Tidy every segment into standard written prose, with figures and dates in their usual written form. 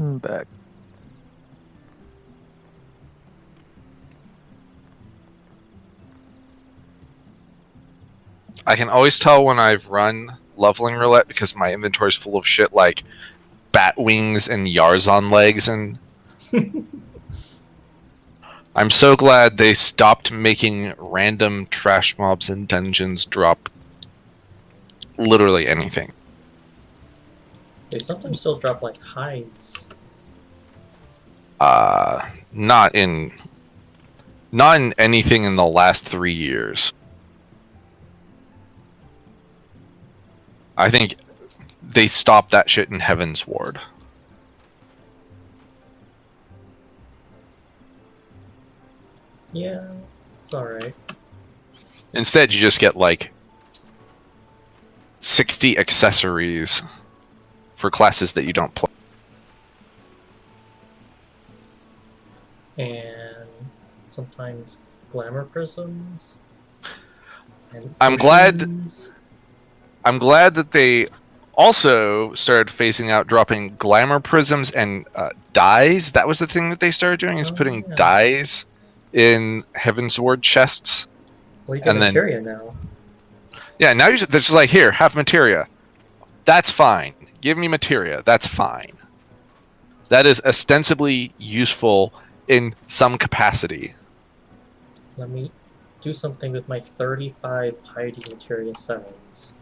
Back. I can always tell when I've run leveling roulette because my inventory's full of shit like bat wings and Yarzon legs, and I'm so glad they stopped making random trash mobs in dungeons drop literally anything. They sometimes still drop like hides. Not in anything in the last 3 years. I think they stopped that shit in Heaven's Ward. Yeah, it's alright. Instead, you just get like 60 accessories for classes that you don't play. And sometimes glamour prisms. And I'm potions. glad that they also started phasing out dropping glamour prisms and dyes. That was the thing that they started doing, is putting dyes in Heaven's Ward chests. Well, you get materia now. Yeah, now they're just like, here, have materia. That's fine. Give me materia. That's fine. That is ostensibly useful in some capacity. Let me do something with my 35 piety materia sevens.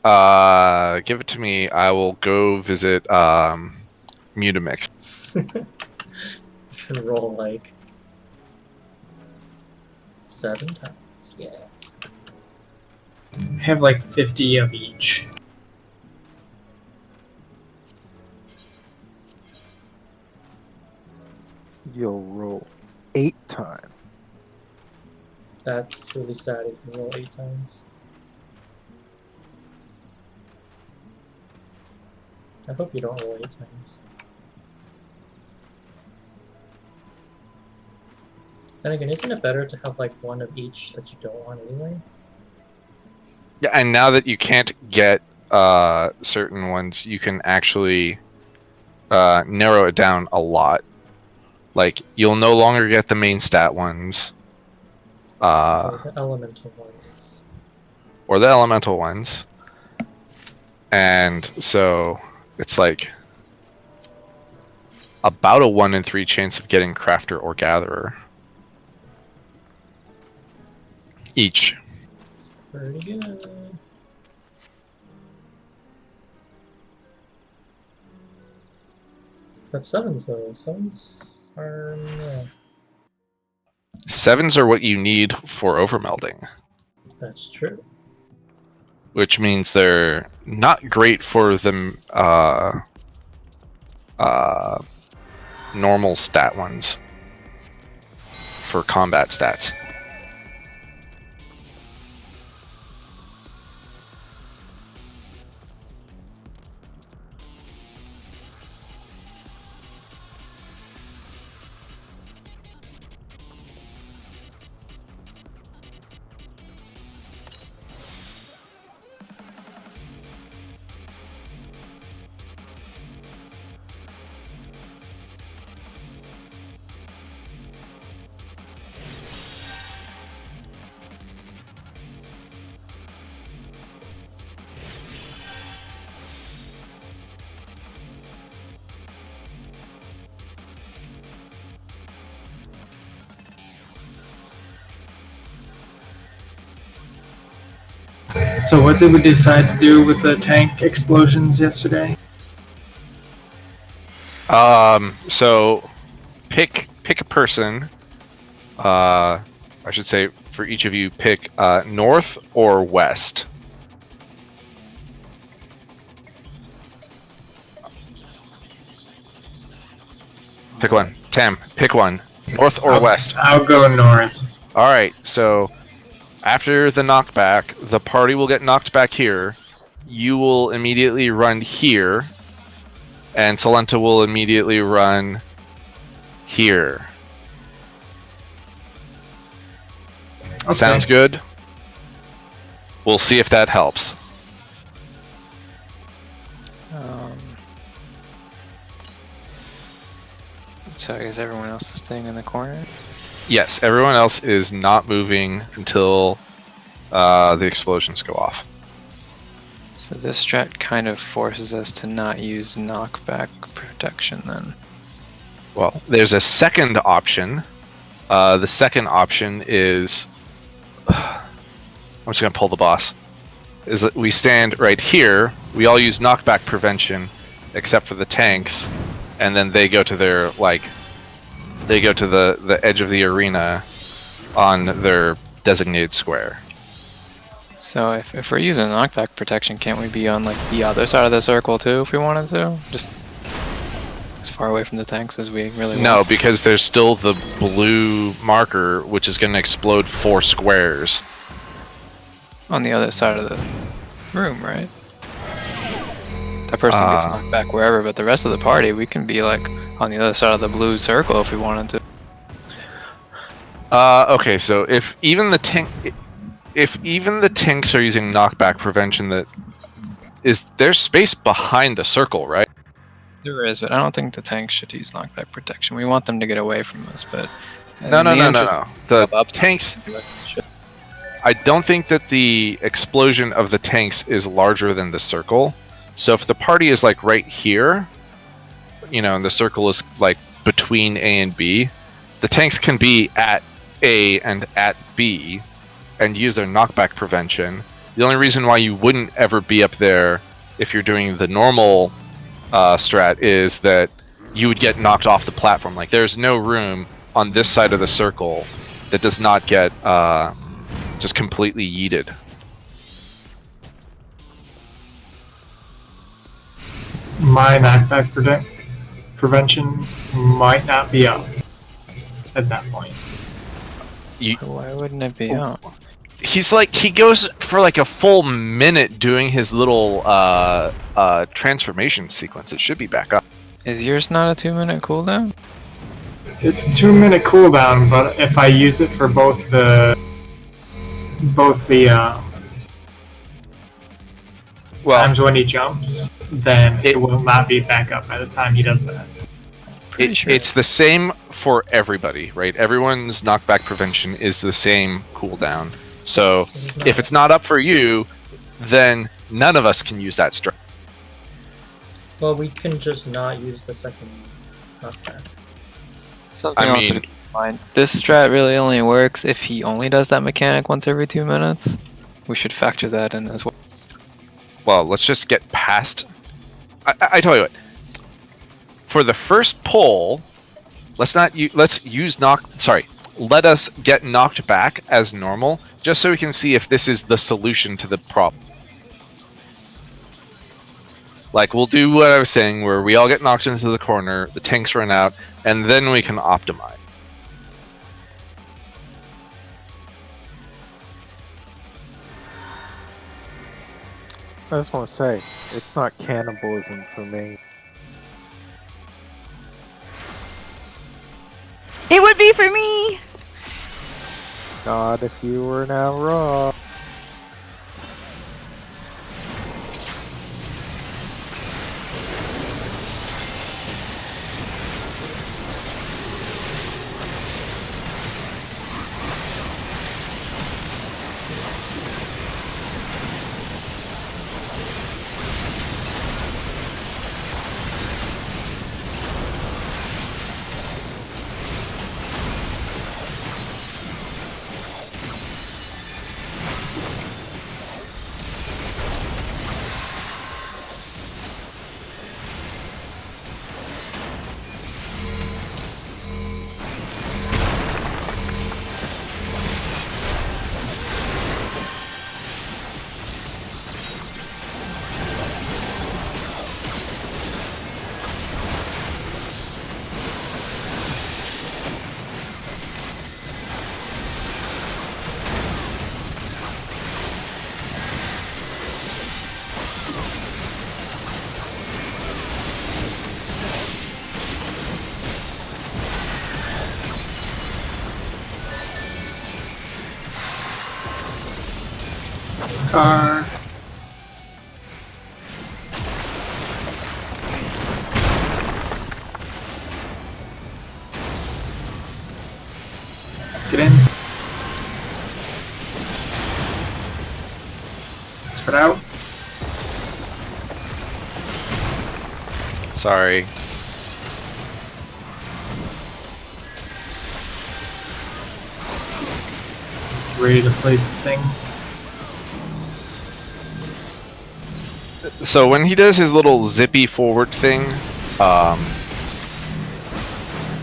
Give it to me. I will go visit Mutamix. You can roll like 7 times. Yeah. I have like 50 of each. You'll roll 8 times. That's really sad if you roll 8 times. I hope you don't roll 8 times. Then again, isn't it better to have like 1 of each that you don't want anyway? Yeah, and now that you can't get certain ones, you can actually narrow it down a lot. Like, you'll no longer get the main stat ones. Or the elemental ones. Or the elemental ones. And so it's like about a 1 in 3 chance of getting crafter or gatherer each. It's pretty good. But 7s though. 7s are... yeah. 7s are what you need for overmelding. That's true. Which means they're not great for the normal stat ones. For combat stats. So what did we decide to do with the tank explosions yesterday? So pick a person. I should say for each of you, pick north or west. Pick one. Tam, pick one. North or west? I'll go north. Alright, so after the knockback, the party will get knocked back here. You will immediately run here. And Salenta will immediately run here. Okay. Sounds good? We'll see if that helps. So I guess everyone else is staying in the corner. Yes, everyone else is not moving until the explosions go off. So this strat kind of forces us to not use knockback protection then. Well, there's a second option. The second option is... I'm just going to pull the boss. Is that we stand right here, we all use knockback prevention, except for the tanks, and then they go to their, like... They go to the edge of the arena on their designated square. So if we're using knockback protection, can't we be on like the other side of the circle too if we wanted to? Just as far away from the tanks as we really want. No, because there's still the blue marker, which is going to explode 4 squares. On the other side of the room, right? That person gets knocked back wherever, but the rest of the party, we can be like on the other side of the blue circle if we wanted to. Okay, so if even the tanks are using knockback prevention, there's space behind the circle, right? There is, but I don't think the tanks should use knockback protection. We want them to get away from us, but No. The tanks. Should. I don't think that the explosion of the tanks is larger than the circle. So if the party is like right here, and the circle is like between A and B, the tanks can be at A and at B and use their knockback prevention. The only reason why you wouldn't ever be up there if you're doing the normal strat is that you would get knocked off the platform. Like there's no room on this side of the circle that does not get just completely yeeted. My knockback prevention might not be up at that point. Why wouldn't it be out? He goes for like a full minute doing his little transformation sequence. It should be back up. Is yours not a 2-minute cooldown? It's a 2-minute cooldown, but if I use it for both the times when he jumps, then it will not be back up by the time he does that. Sure. It's the same for everybody, right? Everyone's knockback prevention is the same cooldown. So if it's not up for you, then none of us can use that strat. Well, we can just not use the second knockback. Something else to keep in mind. This strat really only works if he only does that mechanic once every 2 minutes. We should factor that in as well. Well, let's just get past... I tell you what. For the first poll, let us get knocked back as normal, just so we can see if this is the solution to the problem. Like, we'll do what I was saying, where we all get knocked into the corner, the tanks run out, and then we can optimize. I just want to say, it's not cannibalism for me. It would be for me! God, if you were now raw. Car. Get in. Spread out. Sorry. Ready to place things. So when he does his little zippy forward thing,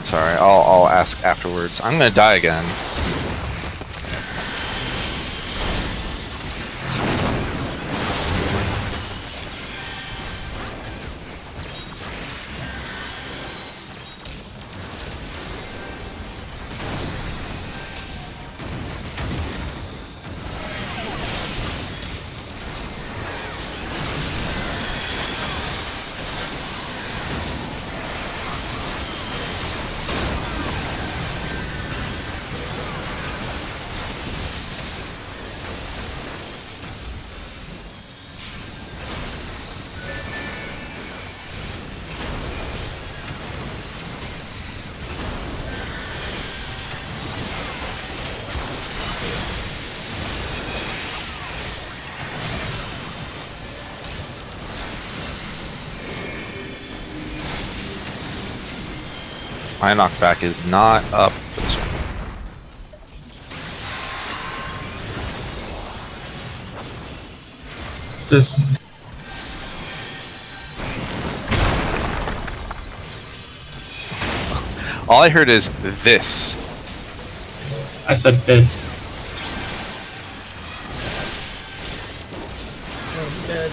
sorry, I'll ask afterwards. I'm gonna die again. My knockback is not up. This. All I heard is this. I said this. Oh, dead.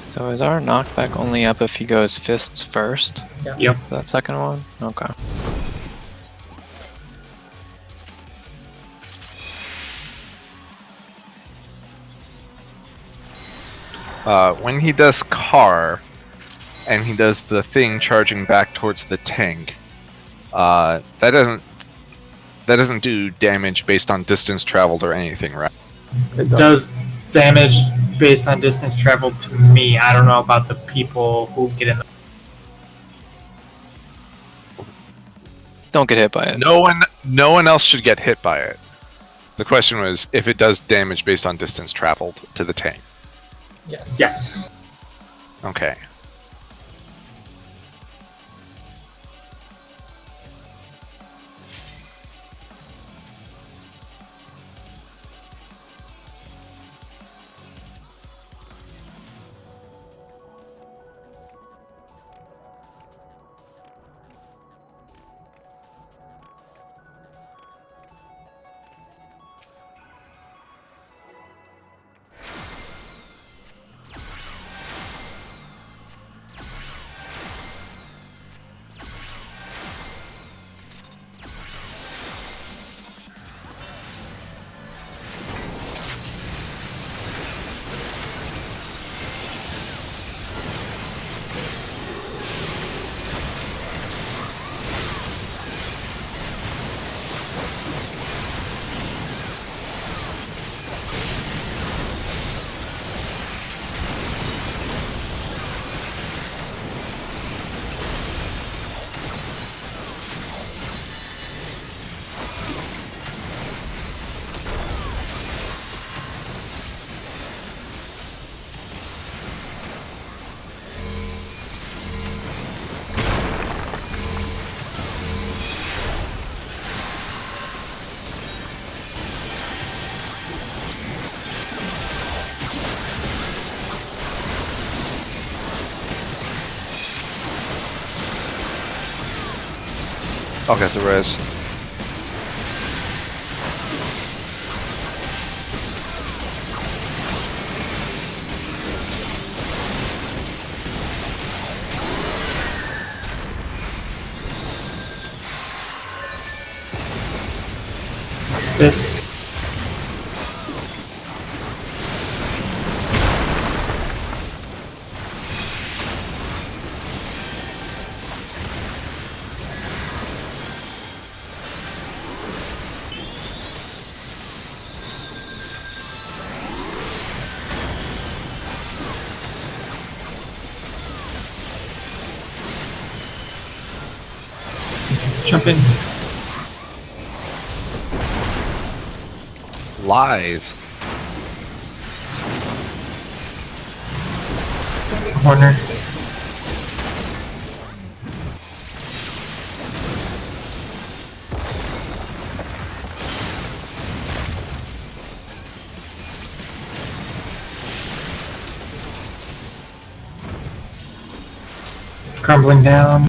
So is our knockback only up if he goes fists first? Yeah. Yep. That second one? Okay. When he does car, and he does the thing charging back towards the tank, that doesn't do damage based on distance traveled or anything, right? It does damage based on distance traveled to me. I don't know about the people who get in. Don't get hit by it. No one else should get hit by it. The question was if it does damage based on distance traveled to the tank. Yes. Yes. Okay. I'll get the res. This. Jump in. Lies. Corner. Crumbling down.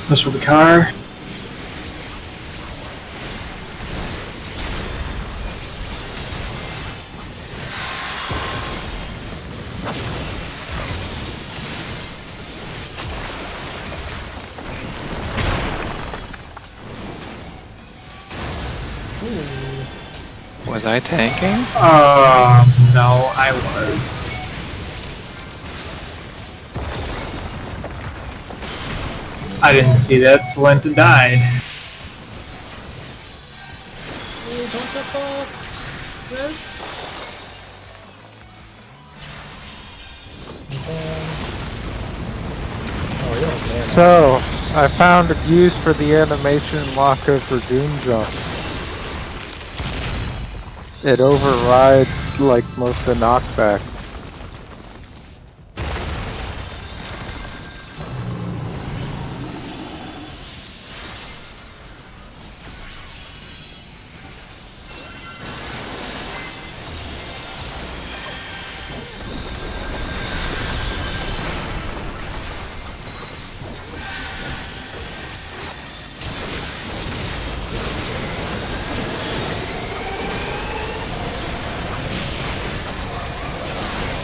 This will be car. Was I tanking? No, I was. I didn't see that. Salenta died. Oh, don't jump off! Yes! Oh, you're on man. So, I found a use for the animation lock of Dragoon Jump. It overrides, like, most of the knockback.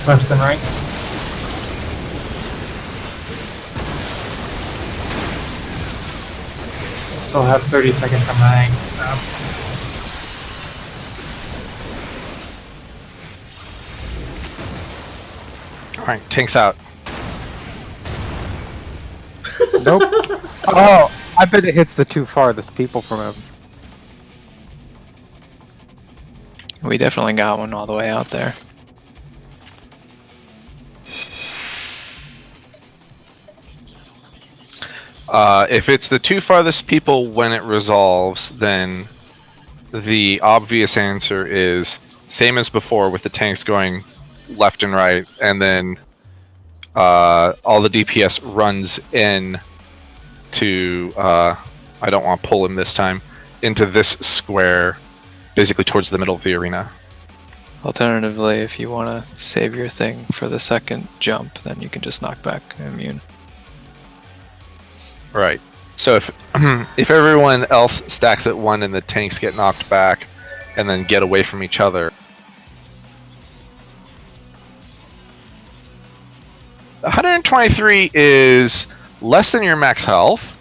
Left and right. Still have 30 seconds on my Alright, tank's out. Nope. Oh, I bet it hits the two farthest people from him. We definitely got one all the way out there. If it's the two farthest people when it resolves, then the obvious answer is same as before with the tanks going left and right, and then all the DPS runs in to I don't want to pull him this time into this square, basically towards the middle of the arena. Alternatively, if you want to save your thing for the second jump, then you can just knock back immune. Right. So if if everyone else stacks at one and the tanks get knocked back, and then get away from each other. 123 is less than your max health,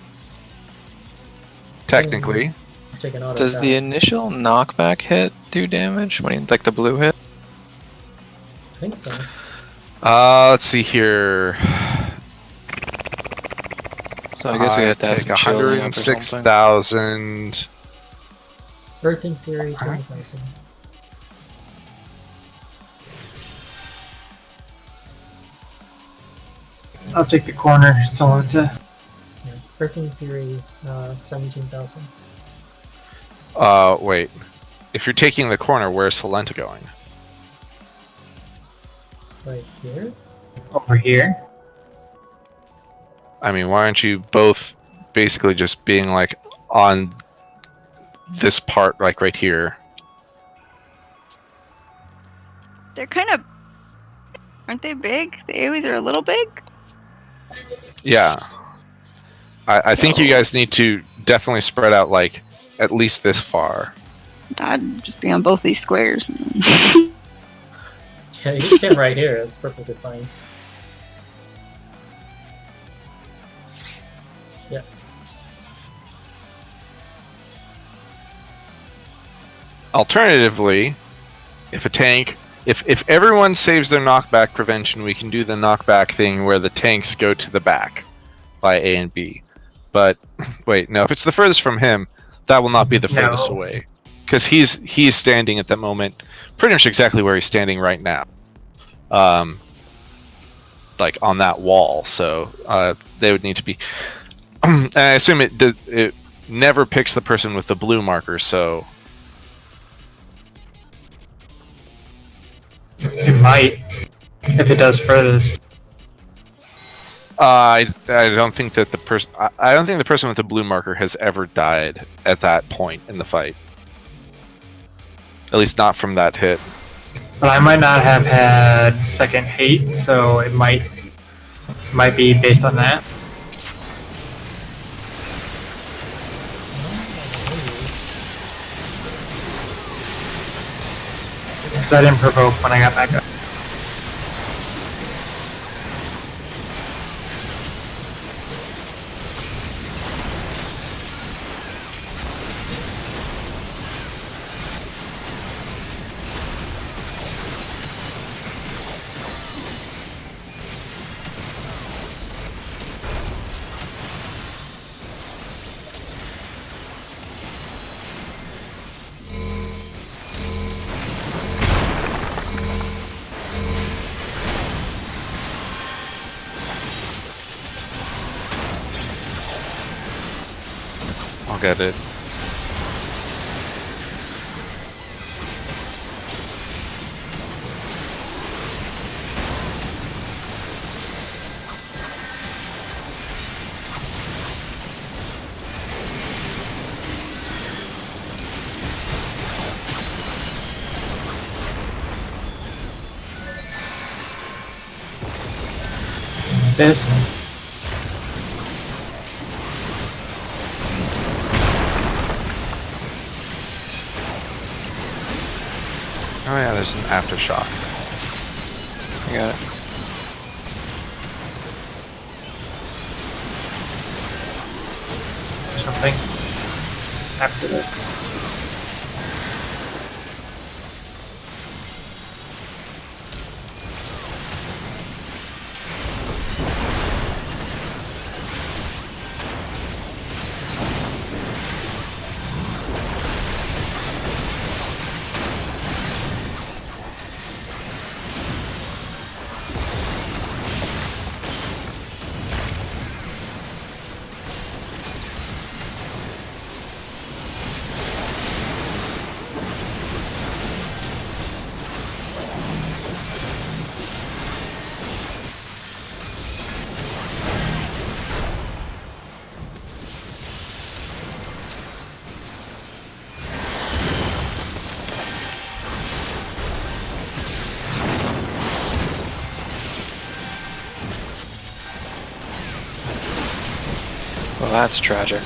technically. Take an auto Does the attack. initial knockback hit do damage? When you, like the blue hit? I think so. Let's see here. So I guess we have to have take some shielding up or something. 106,000. Earthing Fury, 20,000. I'll take the corner, Salenta. Yeah. Earthing Fury, 17,000. Wait. If you're taking the corner, where's Salenta going? Right here? Over here. I mean, why aren't you both basically just being like on this part, like right here? They're kind of. Aren't they big? They always are a little big. Yeah. I think you guys need to definitely spread out like at least this far. I'd just be on both these squares. Yeah, you can stand right here. That's perfectly fine. Yeah. Alternatively, if everyone saves their knockback prevention, we can do the knockback thing where the tanks go to the back by A and B. But wait, no, if it's the furthest from him, that will not be the furthest No. away. Because he's standing at that moment pretty much exactly where he's standing right now. Like on that wall, so they would need to be. And I assume it never picks the person with the blue marker, so It might. If it does furthest. I don't think that the person I don't think the person with the blue marker has ever died at that point in the fight. At least not from that hit. But I might not have had second hate, so it might be based on that. Because I didn't provoke when I got back up. I'll get it. This. Oh yeah, there's an aftershock. I got it. Something. After this. Well, that's tragic.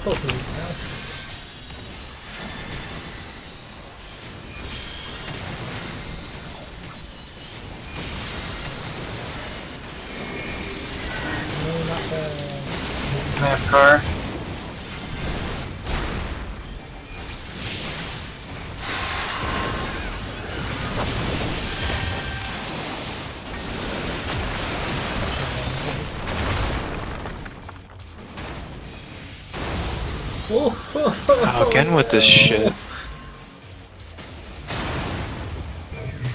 Hopefully now. No, not bad. Map car. Oh, again with this shit.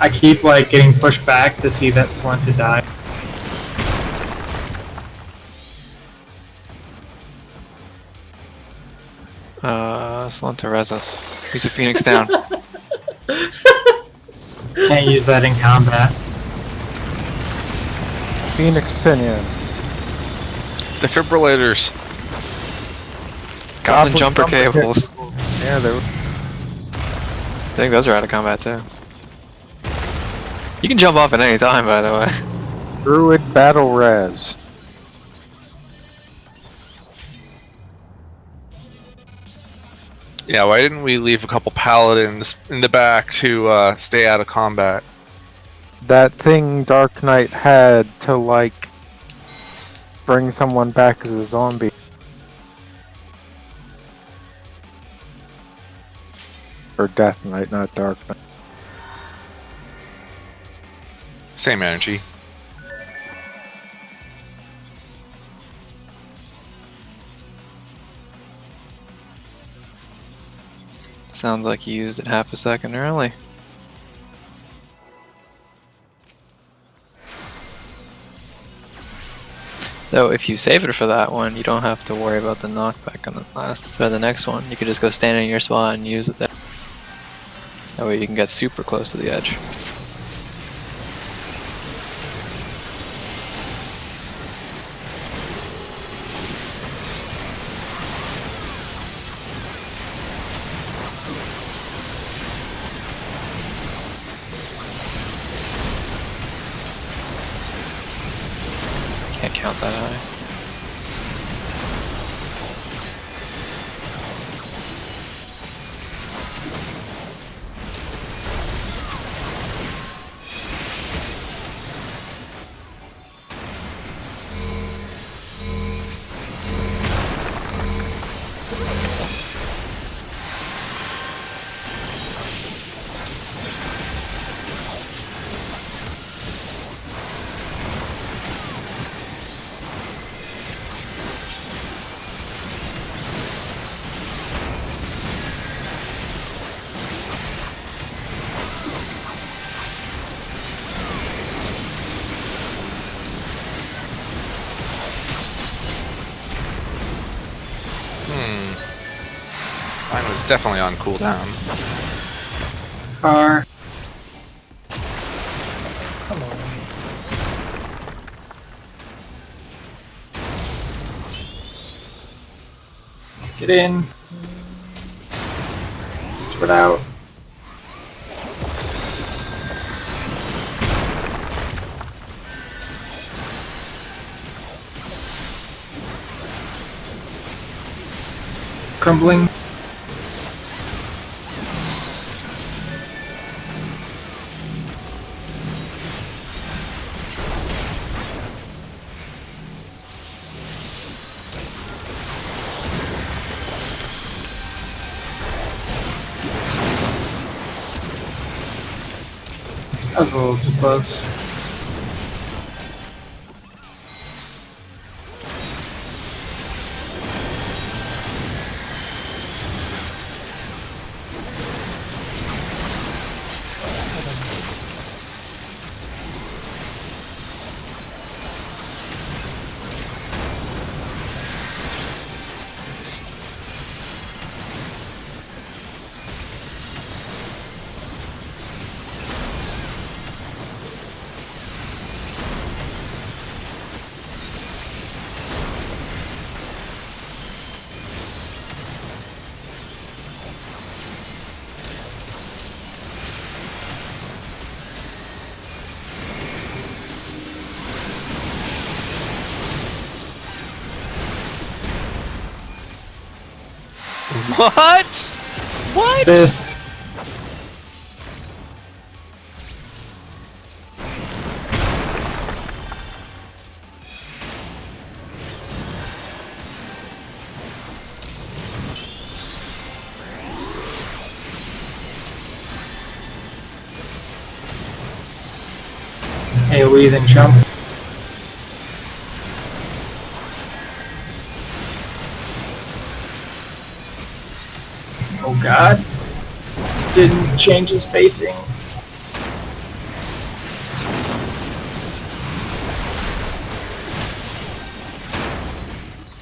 I keep like getting pushed back to see that Salenta die. Salenta res us. Use a Phoenix down. Can't use that in combat. Phoenix Pinion. Defibrillators. Goblin jumper cables. Yeah, they were. I think those are out of combat too. You can jump off at any time, by the way. Druid Battle Res. Yeah, why didn't we leave a couple paladins in the back to stay out of combat? That thing Dark Knight had to, like, bring someone back as a zombie. Or Death Knight, not Dark Knight. Same energy. Sounds like you used it half a second early. Though if you save it for that one, you don't have to worry about the knockback on the next one. You could just go stand in your spot and use it there. That way you can get super close to the edge. Can't count that high. Mine was definitely on cooldown. Car. Come on. Get in. Spread out. Crumbling. That was a little too close. What? What? This. AoE then jump. Oh god. Didn't change his spacing.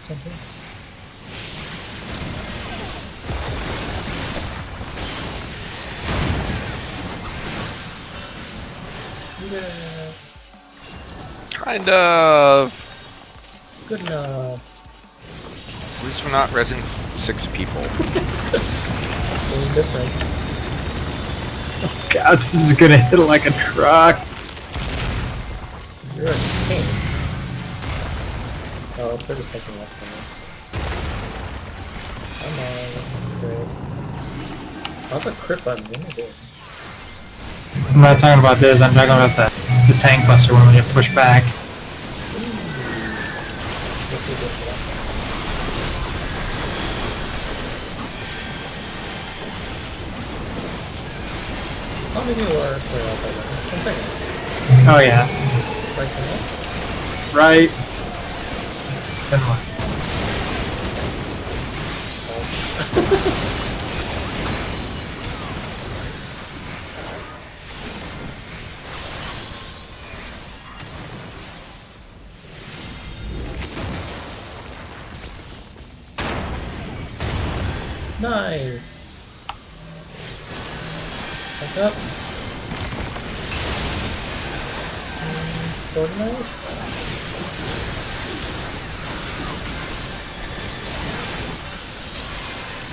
Something. Yeah, Kind of. good enough. At least we're not resing 6 people. Same difference. God, this is gonna hit like a truck. You're a pain. Oh, 30 seconds left on it. Come on, crit. How's the crit button? What am I doing? I'm not talking about this, I'm talking about the tank buster when we get pushed back. Let's do this for that. How many were for 10 seconds? Oh yeah. Right now? Right. Then what? Ouch. Nice. Back up. Sort of nice.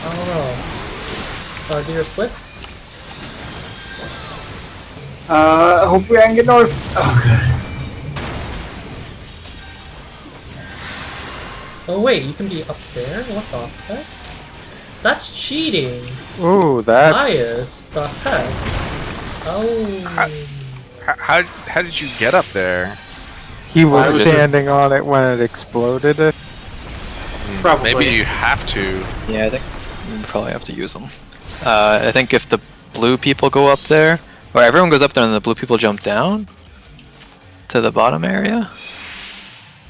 I don't know. Do your splits? Hopefully I can get north. Oh god. Oh wait, you can be up there? What the heck? That's cheating! Ooh, that's Bias! The heck? Oh. How did you get up there? he was This is- standing on it when it exploded. It. Probably. Maybe you have to. Yeah, I think we probably have to use them. I think if the blue people go up there, or everyone goes up there and the blue people jump down to the bottom area.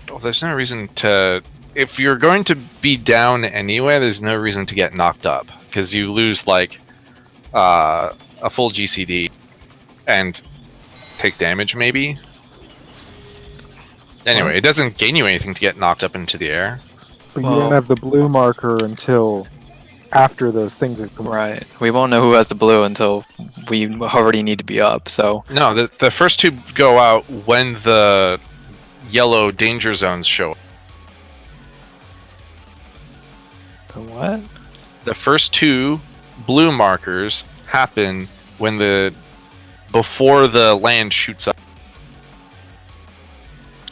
Well, there's no reason to. If you're going to be down anyway, there's no reason to get knocked up because you lose like a full GCD and take damage maybe. Anyway, it doesn't gain you anything to get knocked up into the air. But you Well- don't have the blue marker until after those things have come. Right. We won't know who has the blue until we already need to be up. So No, the first 2 go out when the yellow danger zones show up. the what? The first 2 blue markers happen when before the land shoots up.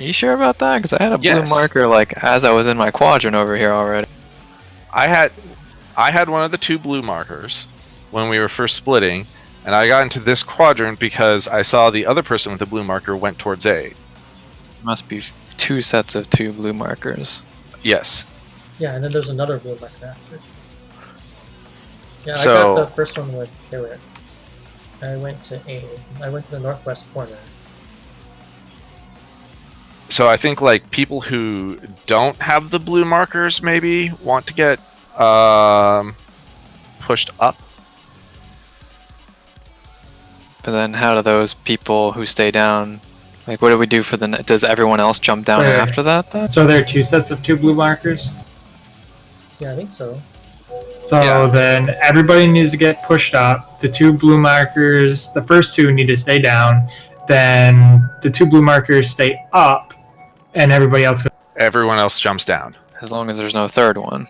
Are you sure about that? Because I had a blue Yes. marker like as I was in my quadrant over here already. I had one of the 2 blue markers when we were first splitting, and I got into this quadrant because I saw the other person with the blue marker went towards A. There must be 2 sets of 2 blue markers. Yes. Yeah, and then there's another blue marker after. Yeah, I So- got the first one with Carrot. I went to A. I went to the northwest corner. So I think like people who don't have the blue markers maybe want to get pushed up. But then how do those people who stay down, like what do we do for the, does everyone else jump down Right. after that then? So there are 2 sets of 2 blue markers. Yeah, I think so. So Yeah. then everybody needs to get pushed up. The 2 blue markers, the first 2 need to stay down. Then the 2 blue markers stay up, and everybody else goes. Everyone else jumps down. As long as there's no third one,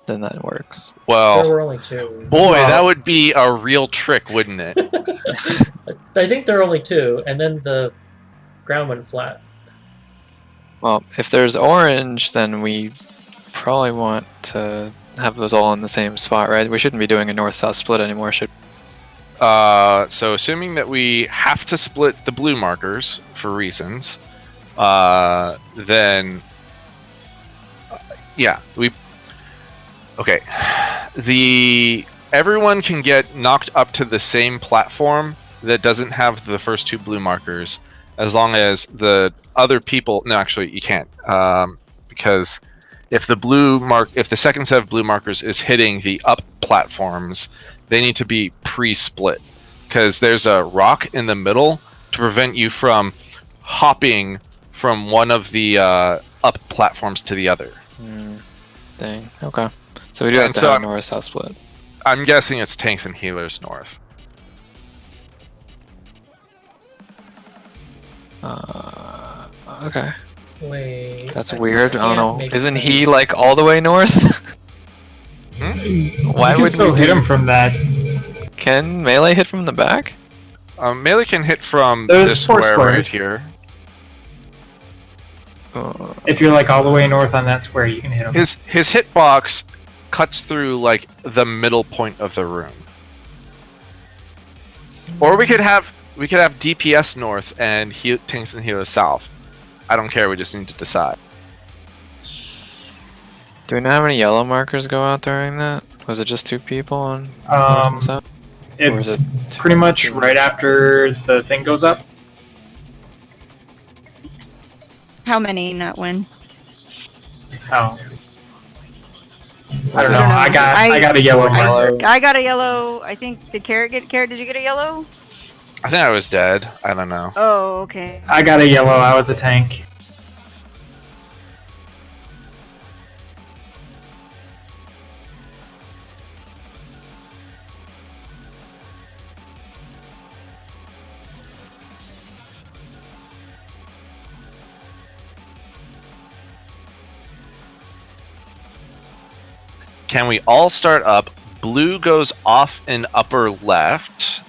then that works. There Well, were only 2. boy, Well- that would be a real trick, wouldn't it? I think there were only 2, and then the ground went flat. Well, if there's orange, then we probably want to have those all in the same spot, right? We shouldn't be doing a north-south split anymore, should So assuming that we have to split the blue markers for reasons, then yeah, okay. Everyone can get knocked up to the same platform that doesn't have the first 2 blue markers, as long as the other people. No, actually, you can't, because if the second set of blue markers is hitting the up platforms, they need to be pre-split because there's a rock in the middle to prevent you from hopping from one of the up platforms to the other. Dang. Okay. So we do have And to so have I'm- north-south split. I'm guessing it's tanks and healers north. Okay. Wait. That's I weird. I don't can't know. make Isn't sense. he like all the way north? Why you can would still we hit do- him from that? Can melee hit from the back? Melee can hit from There's this 4 square right squares. here. If you're like all the way north on that square, you can hit him. His hitbox cuts through like the middle point of the room. Or we could have DPS north and tanks and healers south. I don't care. We just need to decide. Do we know how many yellow markers go out during that? Was it just 2 people on north and south? Or It's is it pretty much right after the thing goes up. How many, not when? Oh. I don't know. I got a yellow marker. I got a yellow. I think did Carrot get Carrot? Did you get a yellow? I think I was dead. I don't know. Oh, okay. I got a yellow. I was a tank. Can we all start up? Blue goes off in upper left.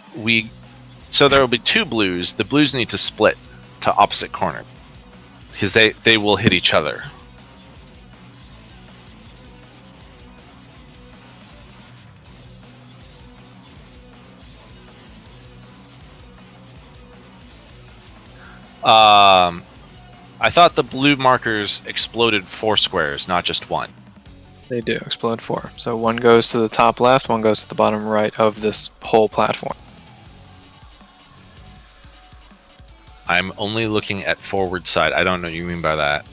So there will be 2 blues. The blues need to split to opposite corner because they will hit each other. I thought the blue markers exploded 4 squares, not just 1. They do explode 4. So one goes to the top left, one goes to the bottom right of this whole platform. I'm only looking at forward side. I don't know what you mean by that.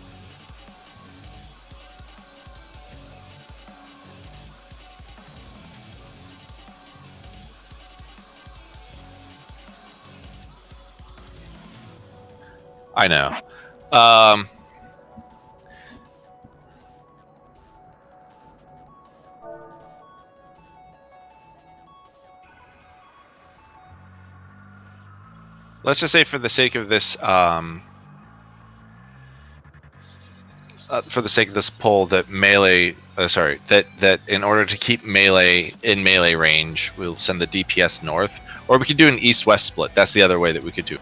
I know. Let's just say for the sake of this poll that melee that in order to keep melee in melee range, we'll send the DPS north, or we could do an east-west split. That's the other way that we could do it.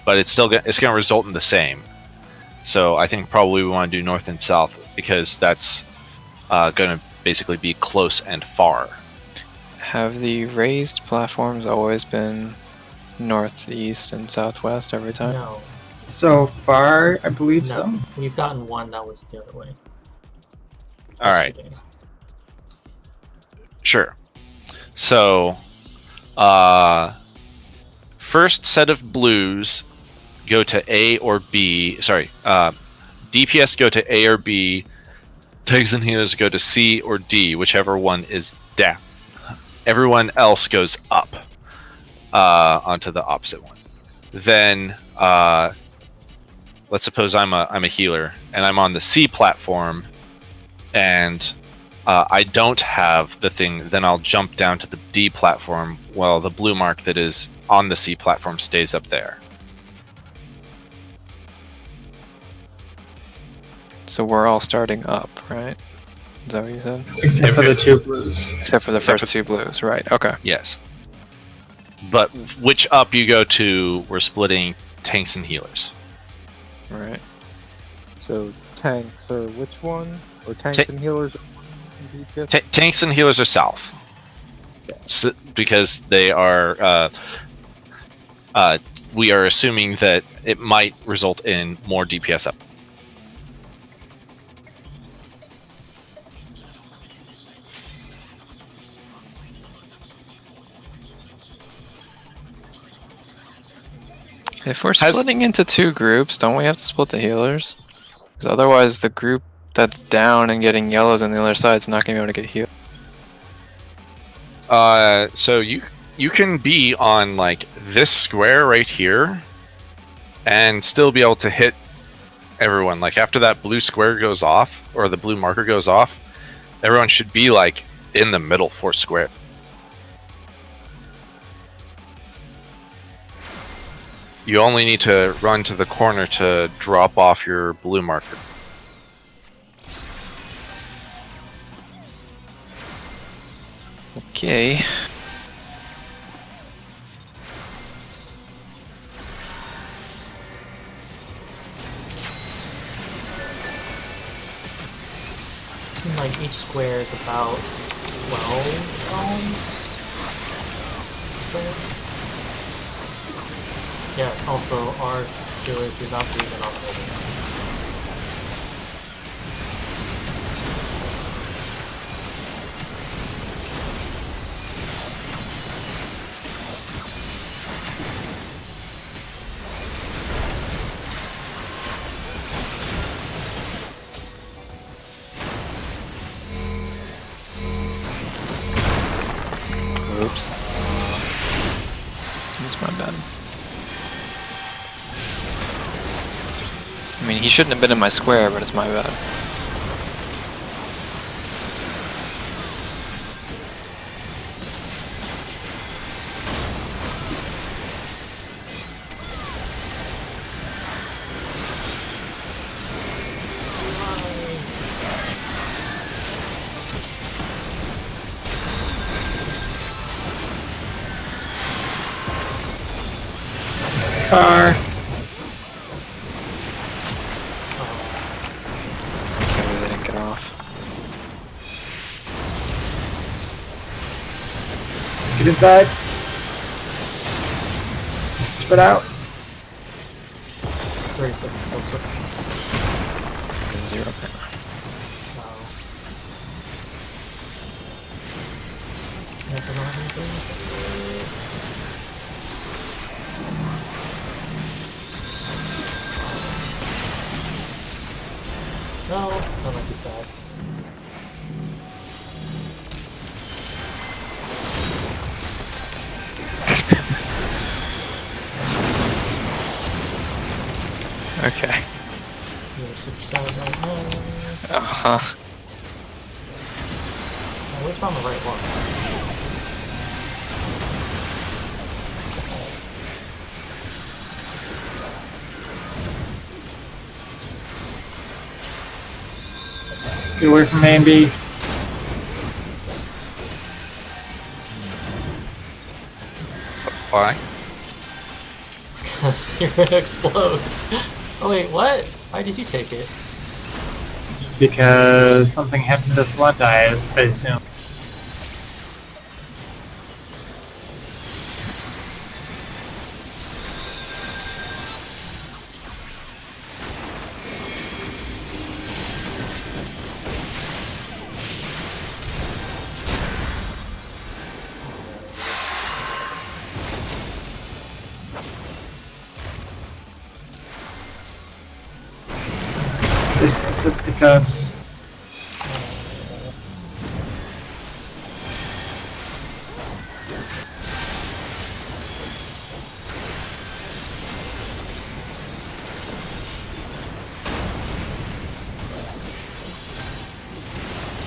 But it's going to result in the same. So I think probably we want to do north and south because that's going to basically be close and far. Have the raised platforms always been northeast and southwest every time? No. So far, I believe No. so. We've gotten one that was the other way. All right. Yesterday. Sure. So, first set of blues go to A or B. Sorry, DPS go to A or B. Tanks and healers go to C or D, whichever one is down. Everyone else goes up onto the opposite one. Then, let's suppose I'm a healer and I'm on the C platform, and I don't have the thing. Then I'll jump down to the D platform while the blue mark that is on the C platform stays up there. So we're all starting up, right? Is that what you said? Except for the 2 blues. Except for the Except first 2 blues, right? Okay. Yes. But which up you go to, we're splitting tanks and healers. Right. So tanks are which one? Or tanks and healers? DPS? Tanks and healers are south. Because they are... we are assuming that it might result in more DPS up. If we're splitting into 2 groups, don't we have to split the healers? Because otherwise the group that's down and getting yellows on the other side is not going to be able to get healed. So you can be on like this square right here, and still be able to hit everyone. Like after that blue square goes off, or the blue marker goes off, everyone should be like in the middle 4 square. You only need to run to the corner to drop off your blue marker. Okay. Like each square is about 12 bones. Yes, also R good, do not leave it on the list. Oops. That's my bad. I mean, he shouldn't have been in my square, but it's my bad. Car. Can't believe they didn't get off. Get inside. Spread out. 30 seconds till switches. 0. Wow. Yes, I don't have anything for this. No, that might be sad. Okay. You're super sad right now. Uh-huh. I always found the right one. Get away from A and B. Why? Because you're gonna explode. Oh wait, what? Why did you take it? Because something happened to Salenta, I assume. Fisticuffs.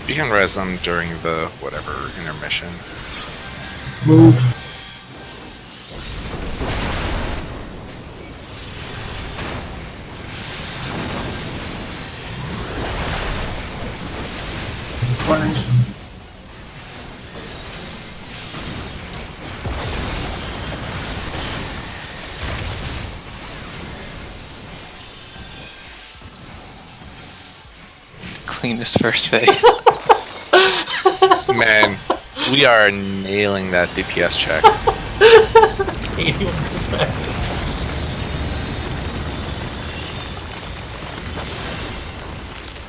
You can res them during the whatever intermission. Move. Corners. Cleanest first phase. Man, we are nailing that DPS check. 81%.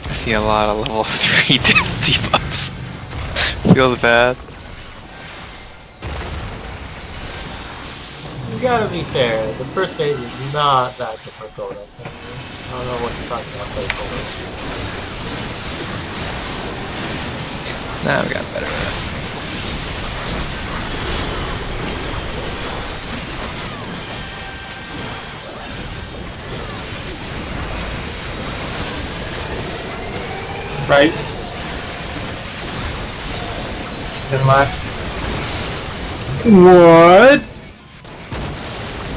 I see a lot of level 3 debuffs. Feels bad. You gotta be fair, the first phase is not that difficult. Okay? I don't know what you're talking about, placeholder. Now we got better at it. Right. Then left. What?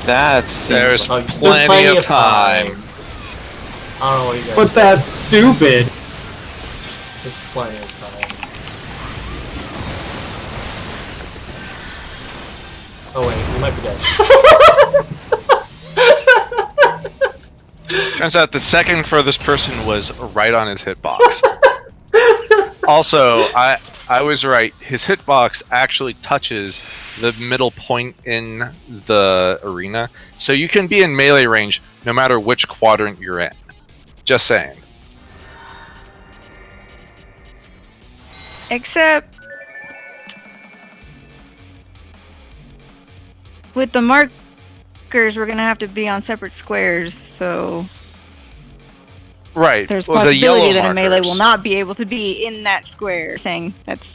That's There's There's plenty of time. I don't know what you guys. But that's stupid. There's plenty of time. Oh wait, you might be dead. Turns out the second furthest person was right on his hitbox. Also, I was right. His hitbox actually touches the middle point in the arena, so you can be in melee range no matter which quadrant you're in. Just saying. Except with the markers, we're gonna have to be on separate squares, so Right. there's well, the yellow possibility that a melee markers. will not be able to be in that square. Saying that's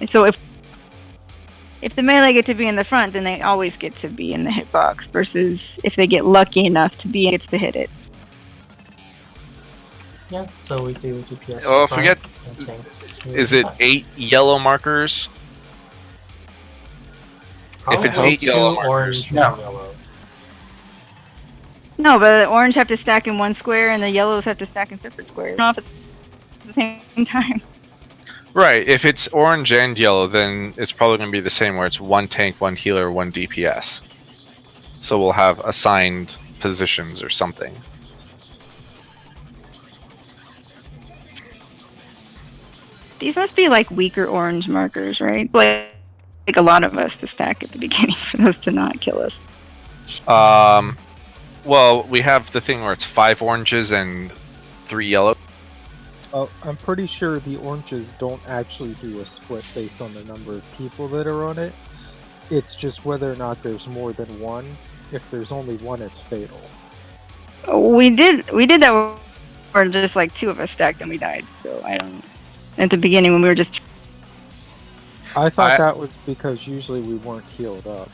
so if the melee get to be in the front, then they always get to be in the hitbox. Versus if they get lucky enough to be, gets to hit it. Yeah, so we do DPS. Oh, front forget. and tanks Is it back. 8 yellow markers? Probably it's two 8 yellow markers. orange, No. one yellow. No, but the orange have to stack in one square, and the yellows have to stack in separate squares. Not at the same time. Right. If it's orange and yellow, then it's probably going to be the same where it's one tank, one healer, one DPS. So we'll have assigned positions or something. These must be like weaker orange markers, right? Like a lot of us to stack at the beginning for those to not kill us. Well, we have the thing where it's 5 oranges and 3 yellow. I'm pretty sure the oranges don't actually do a split based on the number of people that are on it. It's just whether or not there's more than one. If there's only one, it's fatal. We did that where just like 2 of us stacked and we died. So I don't. At the beginning when we were just. I thought that was because usually we weren't healed up.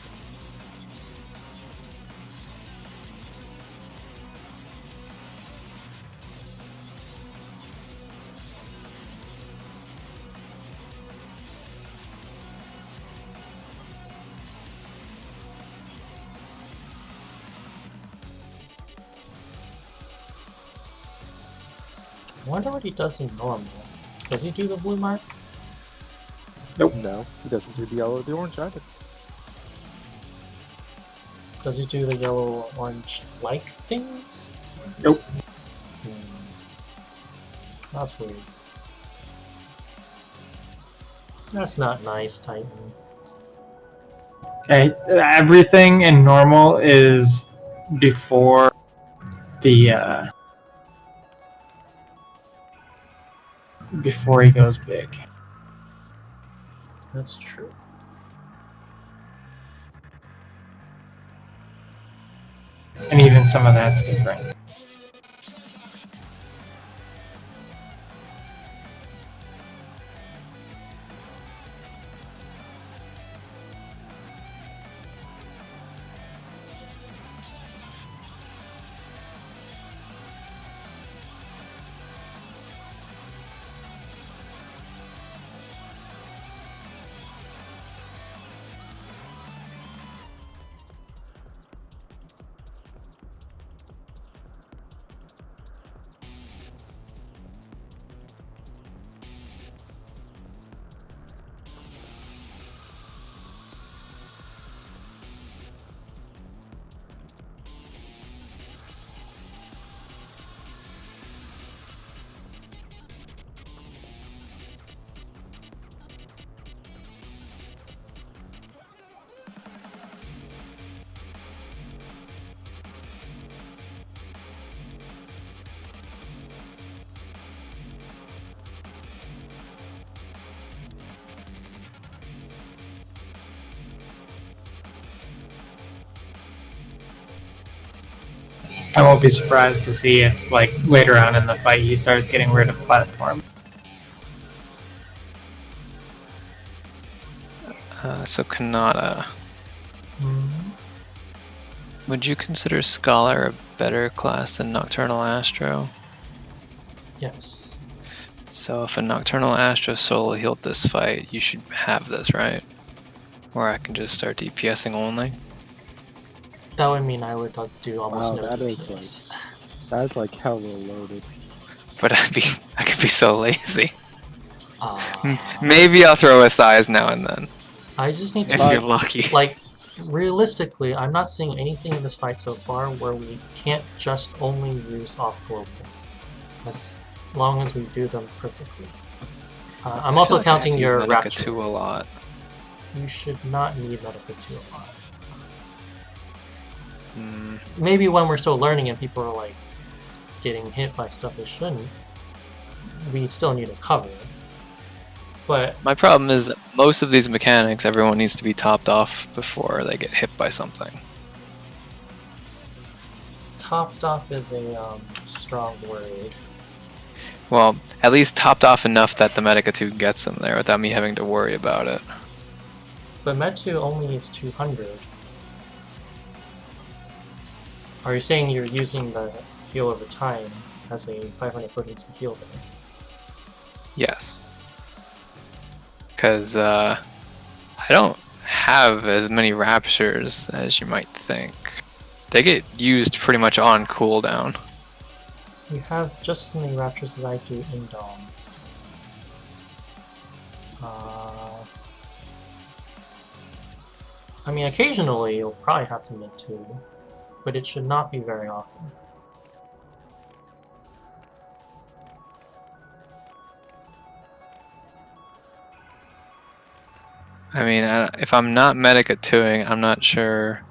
I wonder what he does in normal. Does he do the blue mark? Nope. No, he doesn't do the yellow or the orange either. Does he do the yellow orange like things? Nope. That's weird. That's not nice, Titan. Okay, everything in normal is before the before he goes big. That's true. And even some of that's different. I won't be surprised to see if, like, later on in the fight he starts getting rid of platform. So Kanata. Would you consider Scholar a better class than Nocturnal Astro? Yes. So if a Nocturnal Astro Soul healed this fight, you should have this, right? Or I can just start DPSing only. That would mean I would do almost Wow, no that is DPS. That's like hella loaded. But I could be so lazy. Uh, Maybe I'll throw a size now and then, I just need if to you're lucky. like realistically, I'm not seeing anything in this fight so far where we can't just only use off globals, as long as we do them perfectly. I'm also counting your Medica rapture. 2 a lot. You should not need Medica 2 a lot. Mm, Maybe when we're still learning and people are like getting hit by stuff they shouldn't, we still need to cover it. But my problem is that most of these mechanics, everyone needs to be topped off before they get hit by something. topped off is a strong word. Well, at least topped off enough that the Medica 2 gets them there without me having to worry about it. But Med2 only is 200. Are you saying you're using the heal over time as a 500 potency heal there? Yes. Because I don't have as many Raptures as you might think. They get used pretty much on cooldown. You have just as many raptures as I do in Doms. I mean, occasionally you'll probably have to mid 2, but it should not be very often. I mean, if I'm not Medica 2ing, I'm not sure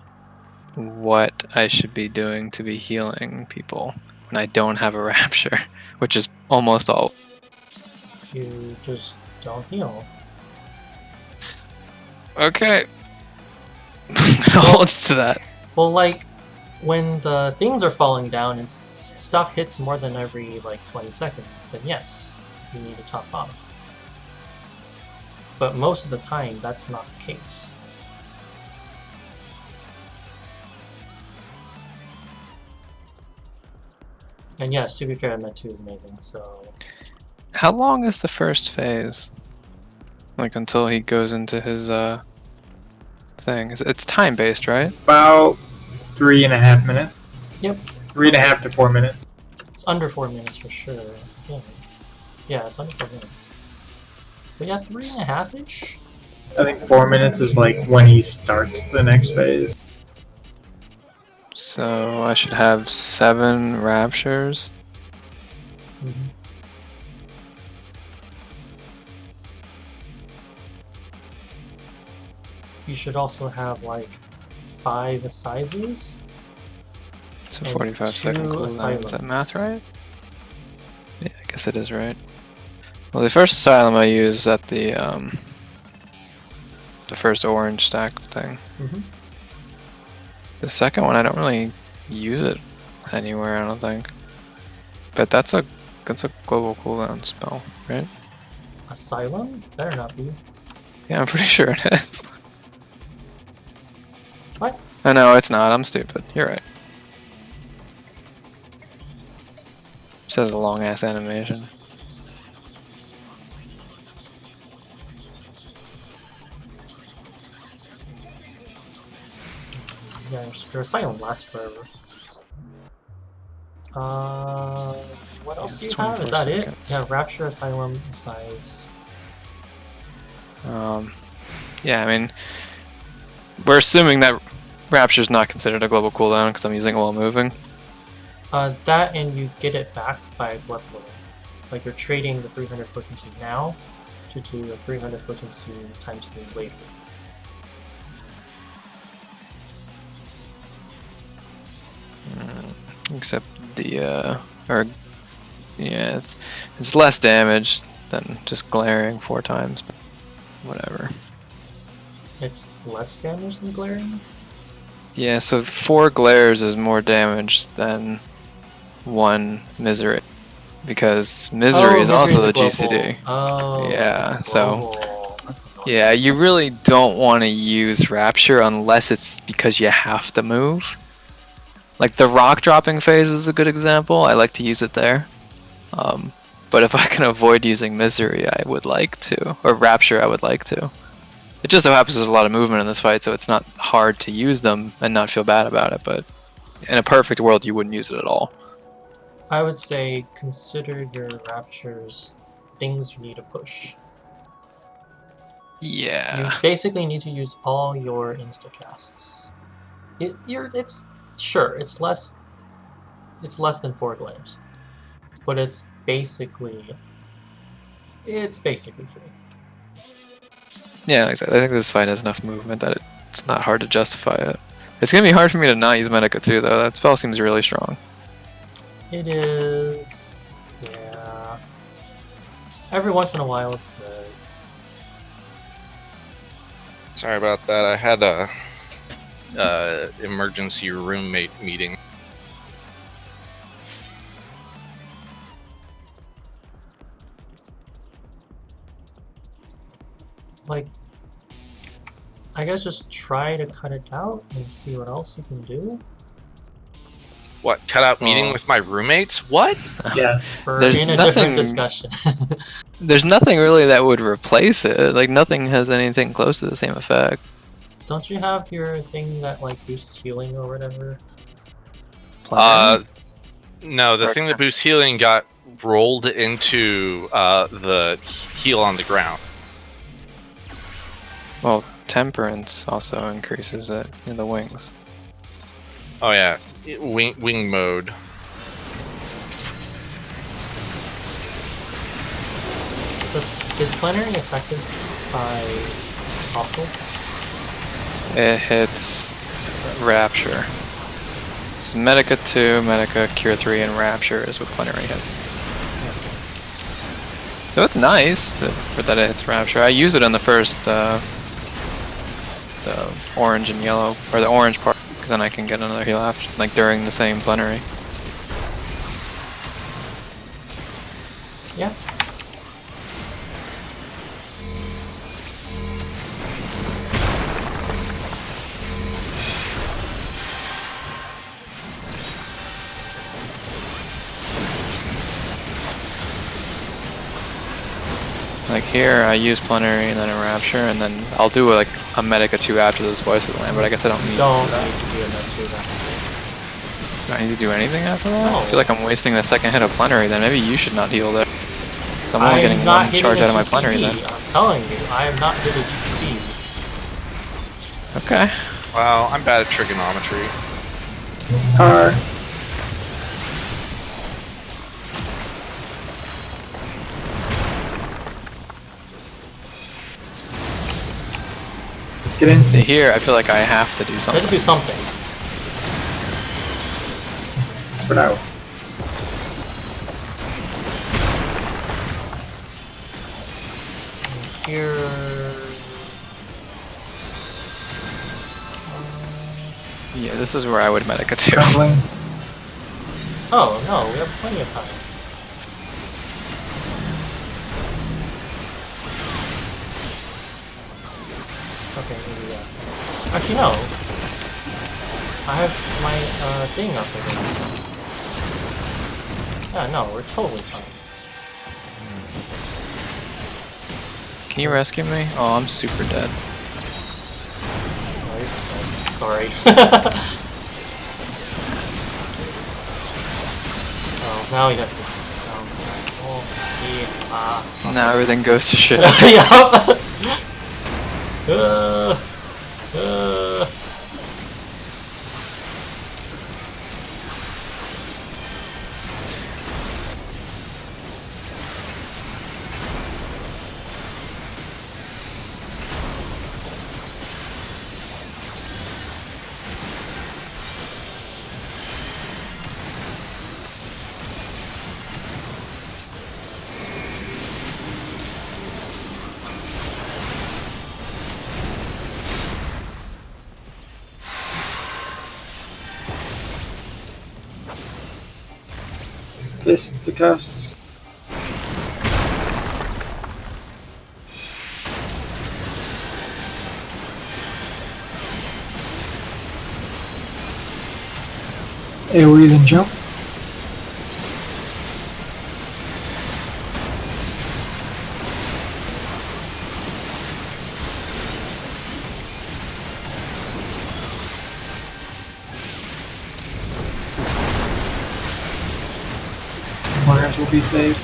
what I should be doing to be healing people when I don't have a Rapture, which is almost all. You just don't heal. Okay. I'll hold you to that. Well, like, when the things are falling down and stuff hits more than every, like, 20 seconds, then yes, you need to top off. But most of the time, that's not the case. And yes, to be fair, Med 2 is amazing, so... How long is the first phase? Like, until he goes into his, thing. It's time-based, right? About 3.5 minutes. Yep. 3.5 to 4 minutes. It's under 4 minutes for sure. Yeah, it's under 4 minutes. But yeah, 3.5-ish? I think 4 minutes is like when he starts the next phase. So I should have 7 Raptures. Mm-hmm. You should also have like 5 sizes. So And 45-second 2 cooldown. Is that asylums. math right? Yeah, I guess it is right. Well, the first asylum I use at the first orange stack thing. Mm-hmm. The second one, I don't really use it anywhere, I don't think. But that's a global cooldown spell, right? Asylum? Better not be. Yeah, I'm pretty sure it is. What? Oh no, it's not. I'm stupid. You're right. It says a long ass animation. Yeah, your asylum lasts forever. What else do it's you have? Is 24 that it? seconds. Yeah, Rapture, Asylum, size. Yeah, I mean, we're assuming that Rapture's not considered a global cooldown because I'm using it while moving. That and you get it back by blood flow. Like you're trading the 300 potency now to do a 300 potency times 3 later. Except the yeah, it's less damage than just glaring 4 times, but whatever. It's less damage than glaring? Yeah, so 4 glares is more damage than 1 misery, because misery is also the GCD. Oh, Yeah, that's a so- global. That's annoying. Yeah, you really don't want to use Rapture unless it's because you have to move. Like the rock dropping phase is a good example. I like to use it there. But if I can avoid using Misery, I would like to. Or Rapture, I would like to. It just so happens there's a lot of movement in this fight, so it's not hard to use them and not feel bad about it, but in a perfect world, you wouldn't use it at all. I would say consider your Raptures things you need to push. Yeah. You basically need to use all your instacasts. It's less than 4 glares, but it's basically free. Yeah, exactly. I think this fight has enough movement that it's not hard to justify it. It's gonna be hard for me to not use Medica too, though. That spell seems really strong. It is, yeah. Every once in a while, it's good. Sorry about that. I had a emergency roommate meeting. Like, I guess just try to cut it out and see what else you can do. What? Cut out meeting Well- with my roommates? What? Yes. We're There's in a nothing- different discussion. There's nothing really that would replace it. Like, nothing has anything close to the same effect. Don't you have your thing that like boosts healing or whatever? No, the thing that boosts healing got rolled into the heal on the ground. Well, Temperance also increases it in the wings. Oh yeah, wing mode. Is plenary affected by optical? It hits Rapture. It's Medica 2, Medica, Cure 3, and Rapture is what Plenary hit. So it's nice for that it hits Rapture. I use it on the first, the orange and yellow, or the orange part, because then I can get another heal after, like during the same Plenary. Yeah. Like here, I use Plenary and then a Rapture, and then I'll do like a Medica 2 after those voices land, but I guess I don't need Don't to do that. need to do that too. Do I need to do anything after that? No. I feel like I'm wasting the second hit of Plenary, then maybe you should not heal there. So I'm only getting not one hitting charge a out of my GCP. Plenary then. I'm telling you, I am not hitting DCP. Okay. Wow, I'm bad at trigonometry. Car. Get in. So here, I feel like I have to do I have something. to do something. Spread out. Here. Yeah, this is where I would Medica 2. Trembling. Oh no, we have plenty of time. Okay, maybe yeah. Actually, no. I have my thing up again. Yeah, no, we're totally fine. Can you rescue me? Oh, I'm super dead. Right? Sorry. Oh, now we have to. Oh, yeah. Now everything goes to shit. Yup. Fisticuffs. AoE then jump. be safe.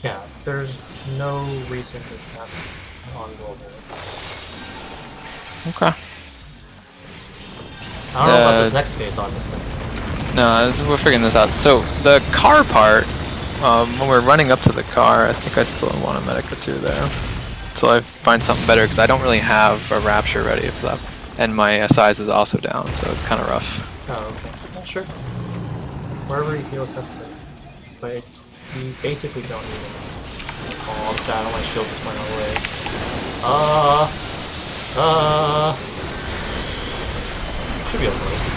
Yeah, there's no reason to cast on global. Okay. I don't know about this next phase, honestly. No, we're figuring this out. So the car part, when we're running up to the car, I think I still want a Medica 2 there. Until I find something better, because I don't really have a Rapture ready for that. And my size is also down, so it's kind of rough. Oh, okay. Yeah, sure. Wherever you feel necessary. But you basically don't need it. Oh, I'm sad. My shield just went away. Should be okay.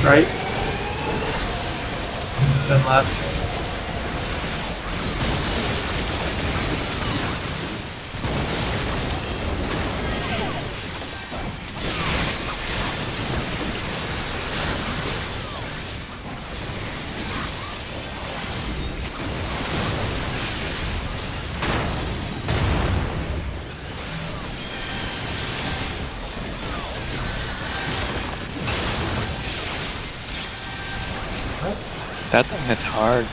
Right? Then left. That thing hits hard.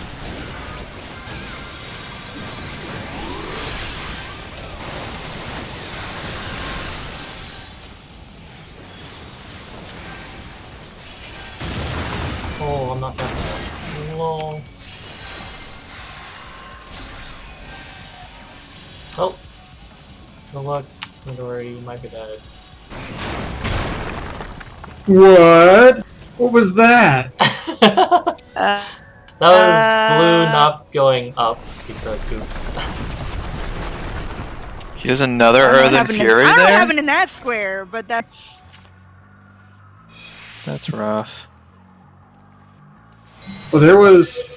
Oh, I'm not fast enough. Lol. Oh. Good luck. Midori, you might be dead. What? What was that? Uh, That was blue not going up because oops. He has another I don't know what Earthen happened Fury I don't know what there? happened in that square, but that. That's rough. Well, there was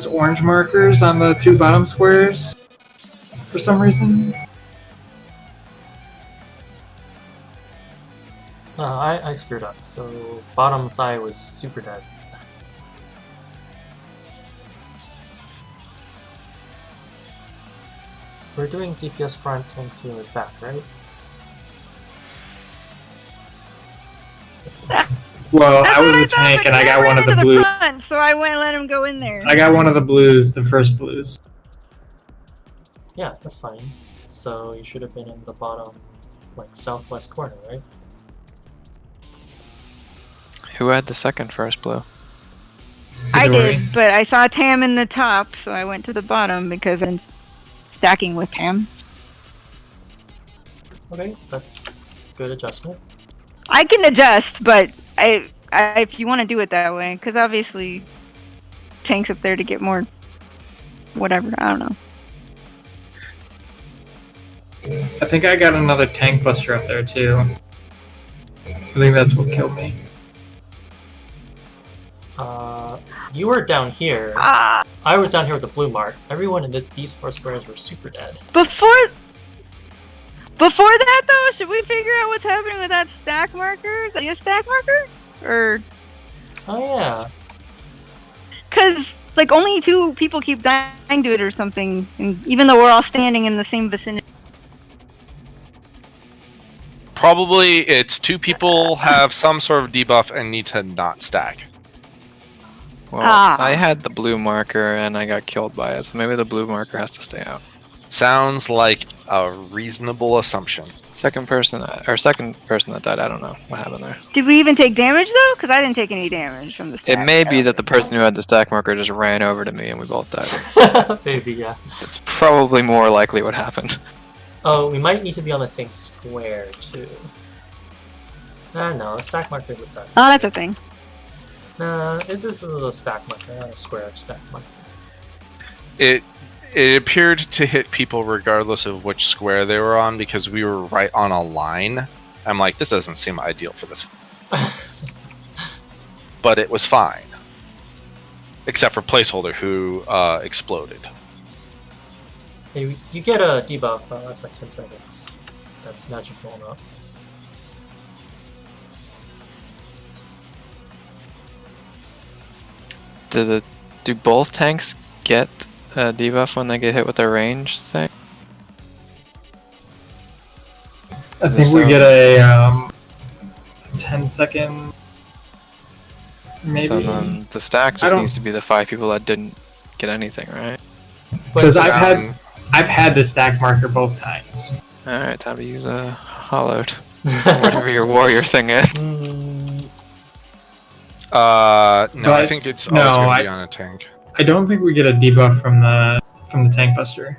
orange markers on the two bottom squares for some reason. I screwed up. So bottom side was super dead. We're doing DPS front, tanks healers back, right? Well, That's I what was a thought, tank but and I he got ran one of the into blues. front, so I went and let him go in there. I got one of the blues, the first blues. Yeah, that's fine. So you should have been in the bottom, like southwest corner, right? Who had the second first blue? I Midori. did, but I saw Tam in the top, so I went to the bottom because I'm stacking with Tam. Okay, that's good adjustment. I can adjust, but I if you want to do it that way, because obviously tanks up there to get more whatever. I don't know. I think I got another tank buster up there too. I think that's what killed me. You were down here. Ah, I was down here with the blue mark. Everyone in these four squares were super dead. before that though, should we figure out what's happening with that stack marker? Is that a stack marker? Or Oh yeah. because like only 2 people keep dying to it or something, and even though we're all standing in the same vicinity. Probably it's 2 people have some sort of debuff and need to not stack. Well, Ah. I had the blue marker and I got killed by it, so maybe the blue marker has to stay out. Sounds like a reasonable assumption. Second person that died, I don't know what happened there. Did we even take damage though? Because I didn't take any damage from the stack. It may be that the person who had the stack marker just ran over to me and we both died. Maybe, yeah. That's probably more likely what happened. Oh, we might need to be on the same square too. No, a stack marker is a stack. Oh, that's a thing. Nah, this is a stack marker, not a square stack marker. It appeared to hit people regardless of which square they were on because we were right on a line. I'm like, this doesn't seem ideal for this. But it was fine. Except for Placeholder, who exploded. Hey, you get a debuff, that's like 10 seconds. that's magical enough. Do both tanks get a debuff when they get hit with their range thing? I think we get a 10-second, maybe. So then the stack just needs to be the 5 people that didn't get anything, right? Because I've had the stack marker both times. All right, time to use a hollowed, whatever your warrior thing is. No, I But think it's no, always going to be on a tank. I don't think we get a debuff from the tank buster.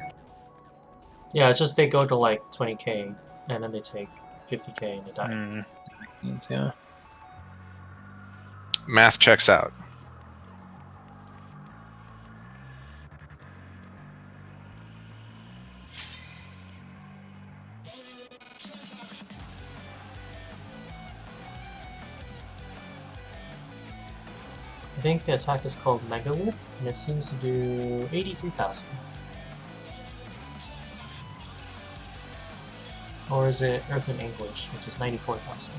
Yeah, it's just they go to like 20k and then they take 50k and they die. That makes sense, yeah. Math checks out. I think the attack is called Megalith, and it seems to do 83,000. Or is it Earth in English, which is 94,000?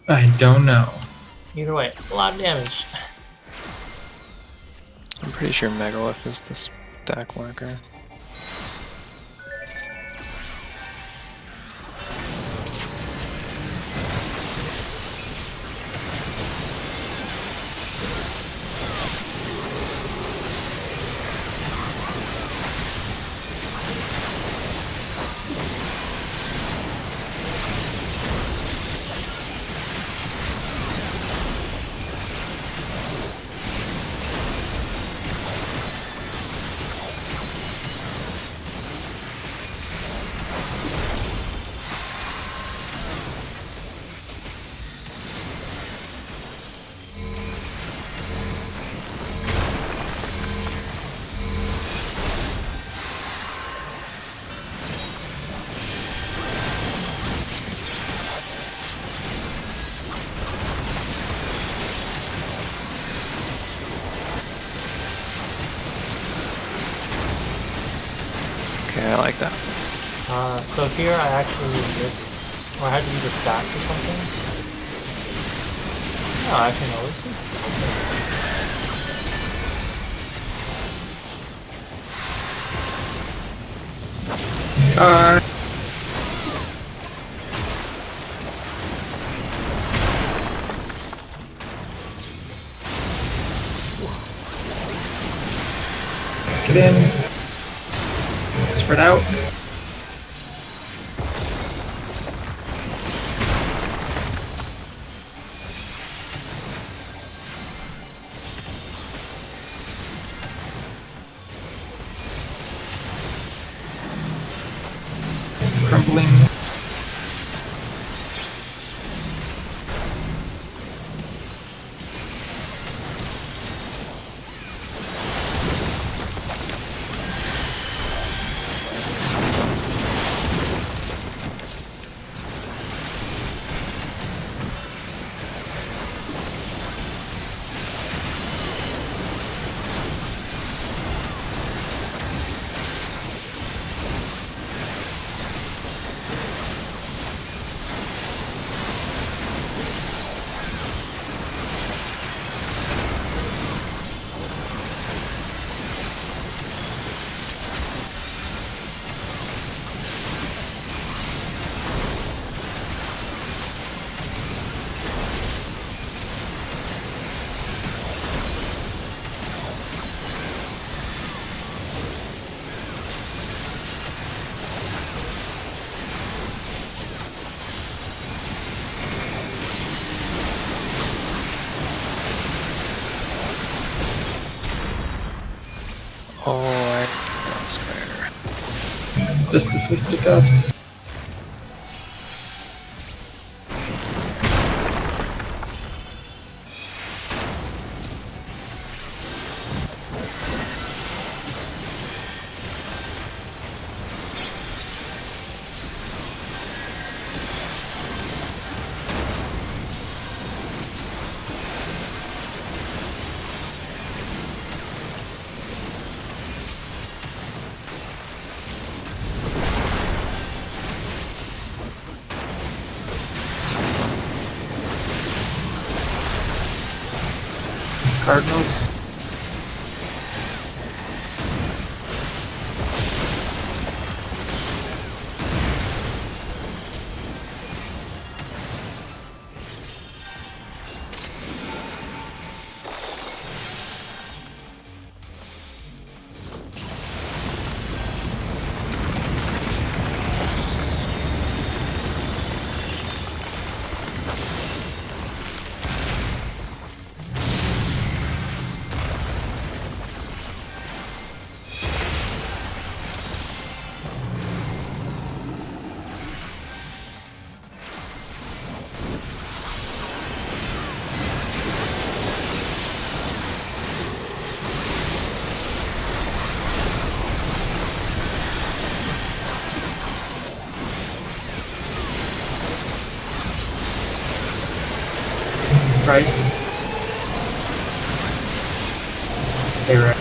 I don't know. Either way, a lot of damage. I'm pretty sure Megalith is the stack marker. Okay, I like that. So here I actually missed, or I had to use a stack or something. No, actually no, let's see. Get in. Spread out. Crumbling. Alright, square. Just the fisticuffs. Cardinals. Right. Stay right.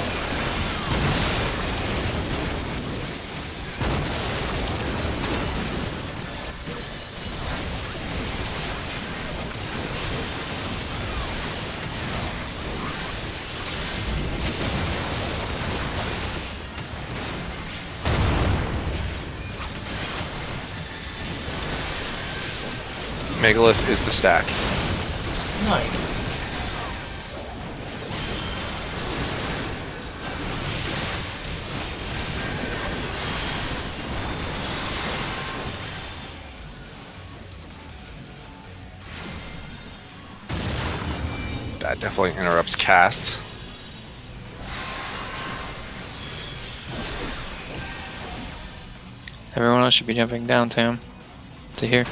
Megalith is the stack. Nice. That definitely interrupts cast. Everyone else should be jumping down, Tam. To here.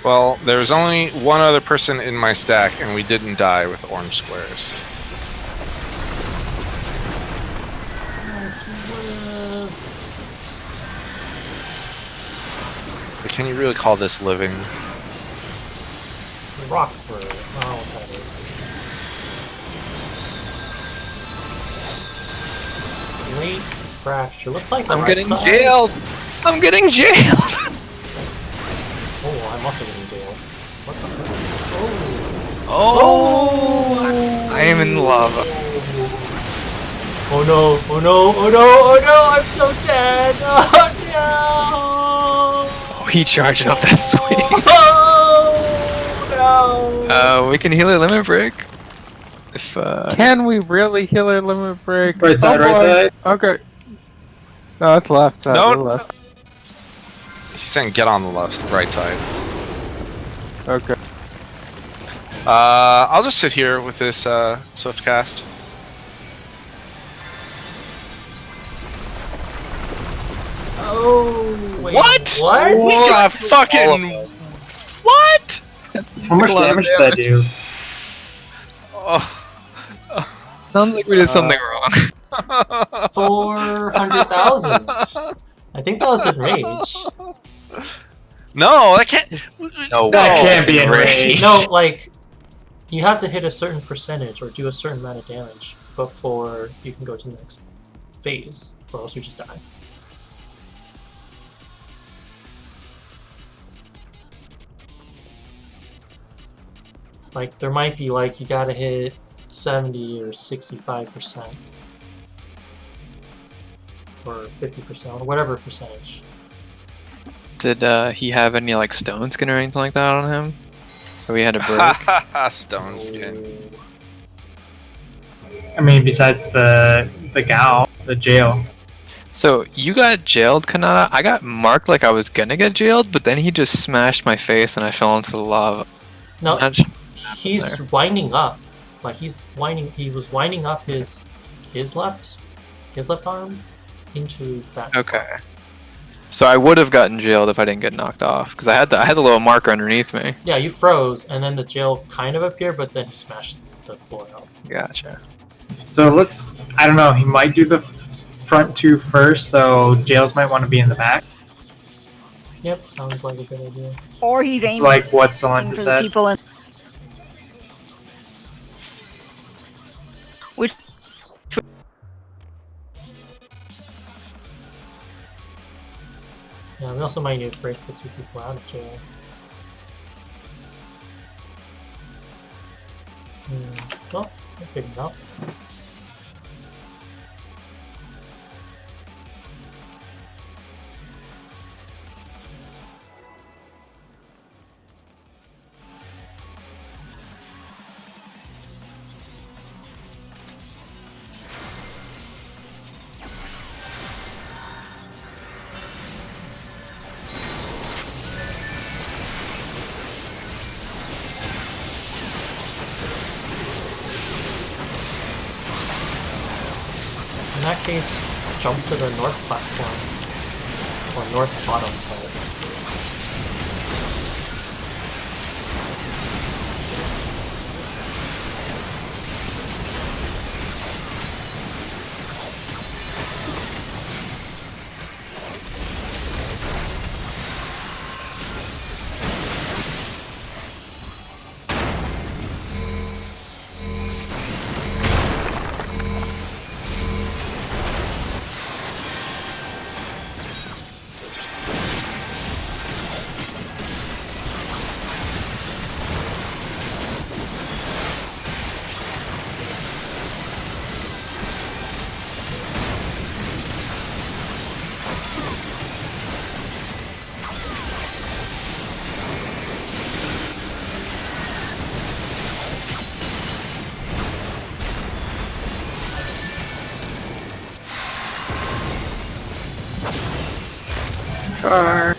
Well, there's only one other person in my stack, and we didn't die with orange squares. But can you really call this living? Rockford. I don't know what that is. Great fracture. Looks like the I'm right getting side. jailed! I'm getting jailed! Oh, I'm also getting jailed. What the fuck? Oh! I am in lava. Oh no, oh no, oh no, oh no, I'm so dead! Oh Oh, he charged up that swing. no! Oh no! We can heal a limit break. If, Can we really heal our limit break? Right side, right boy. side. Okay. No, it's left side. No, we're left. He's saying get on the left, right side. Okay. I'll just sit here with this swift cast. Oh, wait, What? What? What? Fucking what? How much a lot of damage did that do? Oh. sounds like we did something wrong. 400,000. I think that was in rage. No, that can't. No, That can't be in range. No, like, you have to hit a certain percentage or do a certain amount of damage before you can go to the next phase, or else you just die. Like, there might be, like, you gotta hit 70 or 65%. Or 50%, or whatever percentage. Did he have any like stone skin or anything like that on him? Or we had to break? Stone skin. I mean, besides the gal, the jail. So you got jailed, Kanata. I got marked like I was gonna get jailed, but then he just smashed my face and I fell into the lava. No, Not sure. he's winding up. Like he was winding up his left arm into that spot. Okay. So I would have gotten jailed if I didn't get knocked off, because I had the little marker underneath me. Yeah, you froze, and then the jail kind of appeared, but then he smashed the floor out. Gotcha. So it looks, I don't know, he might do the front two first, so jails might want to be in the back. Yep, sounds like a good idea. Or he's aiming Like what for Salenta the said. people in. Which Yeah, we also might need to break the two people out of jail. Well, I figured it out. In that case, jump to the north platform. Or north bottom pole. Car.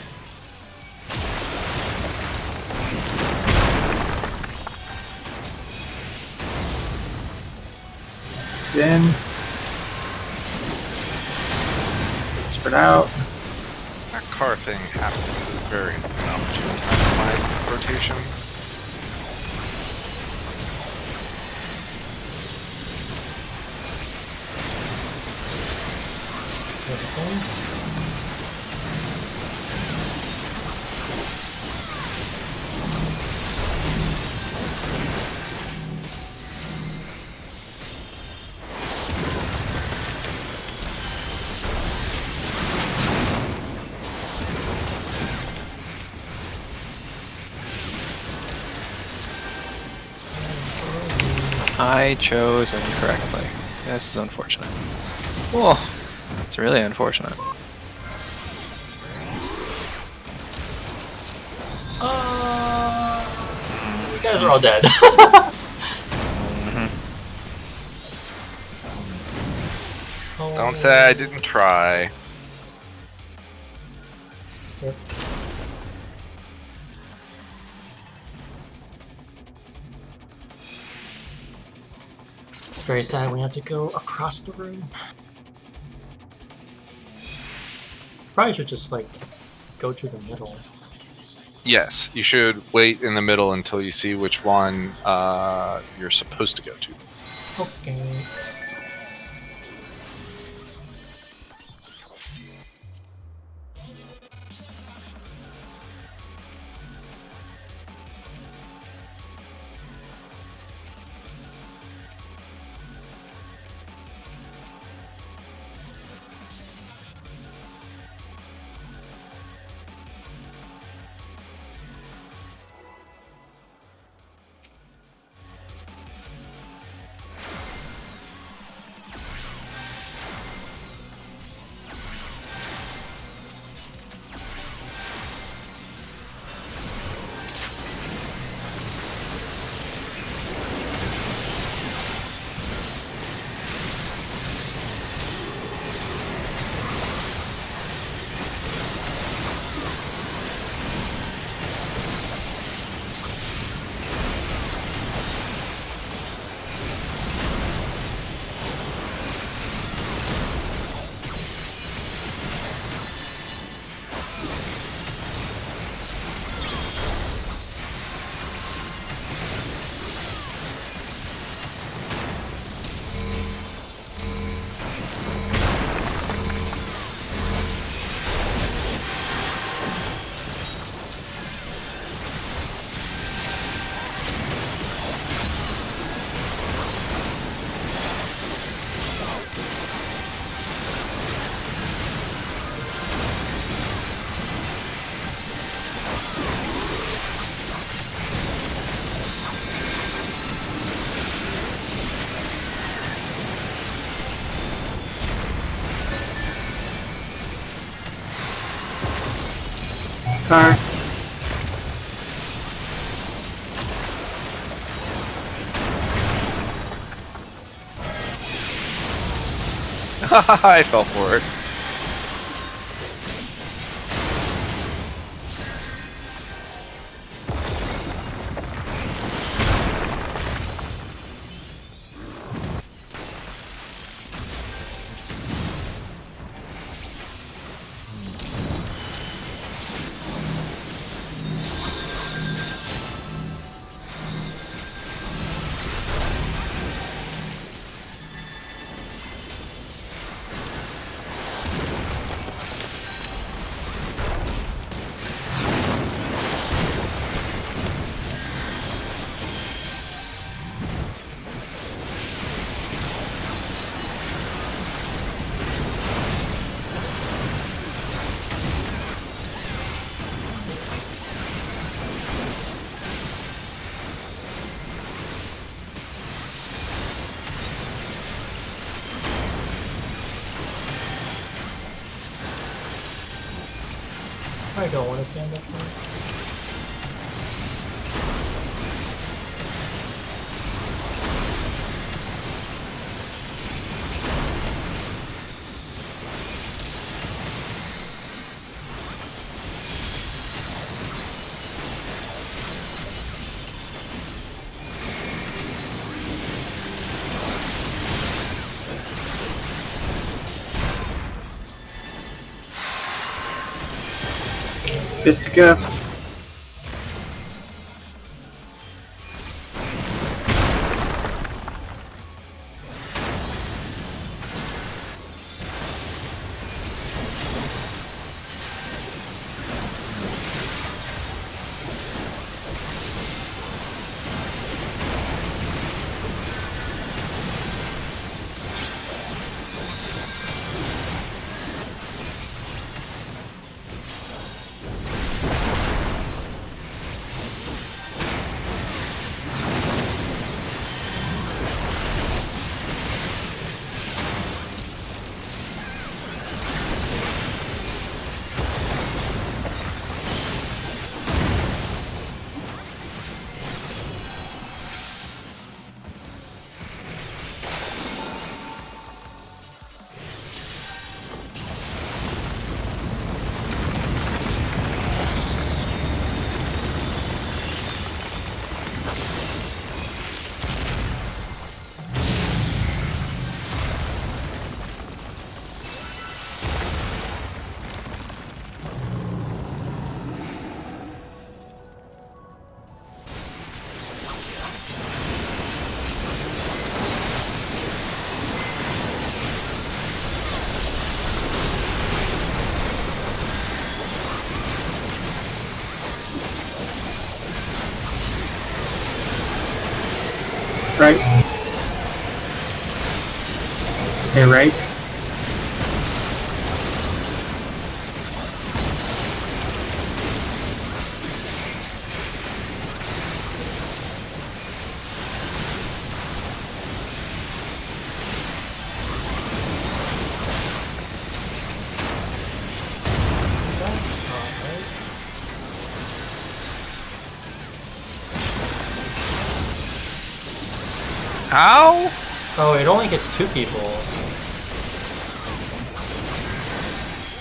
In. Spread out. That car thing happened very inopportune time in my rotation. I chose incorrectly. This is unfortunate. Whoa, it's really unfortunate. You guys are all dead. Oh. Don't say I didn't try. Yep. Very sad we have to go across the room. Probably should just like go to the middle. Yes, you should wait in the middle until you see which one you're supposed to go to. Okay. car. I fell for it. I don't want to stand up for it. Fisticuffs. Right. Stay right. That's not right. How? Oh, it only hits 2 people.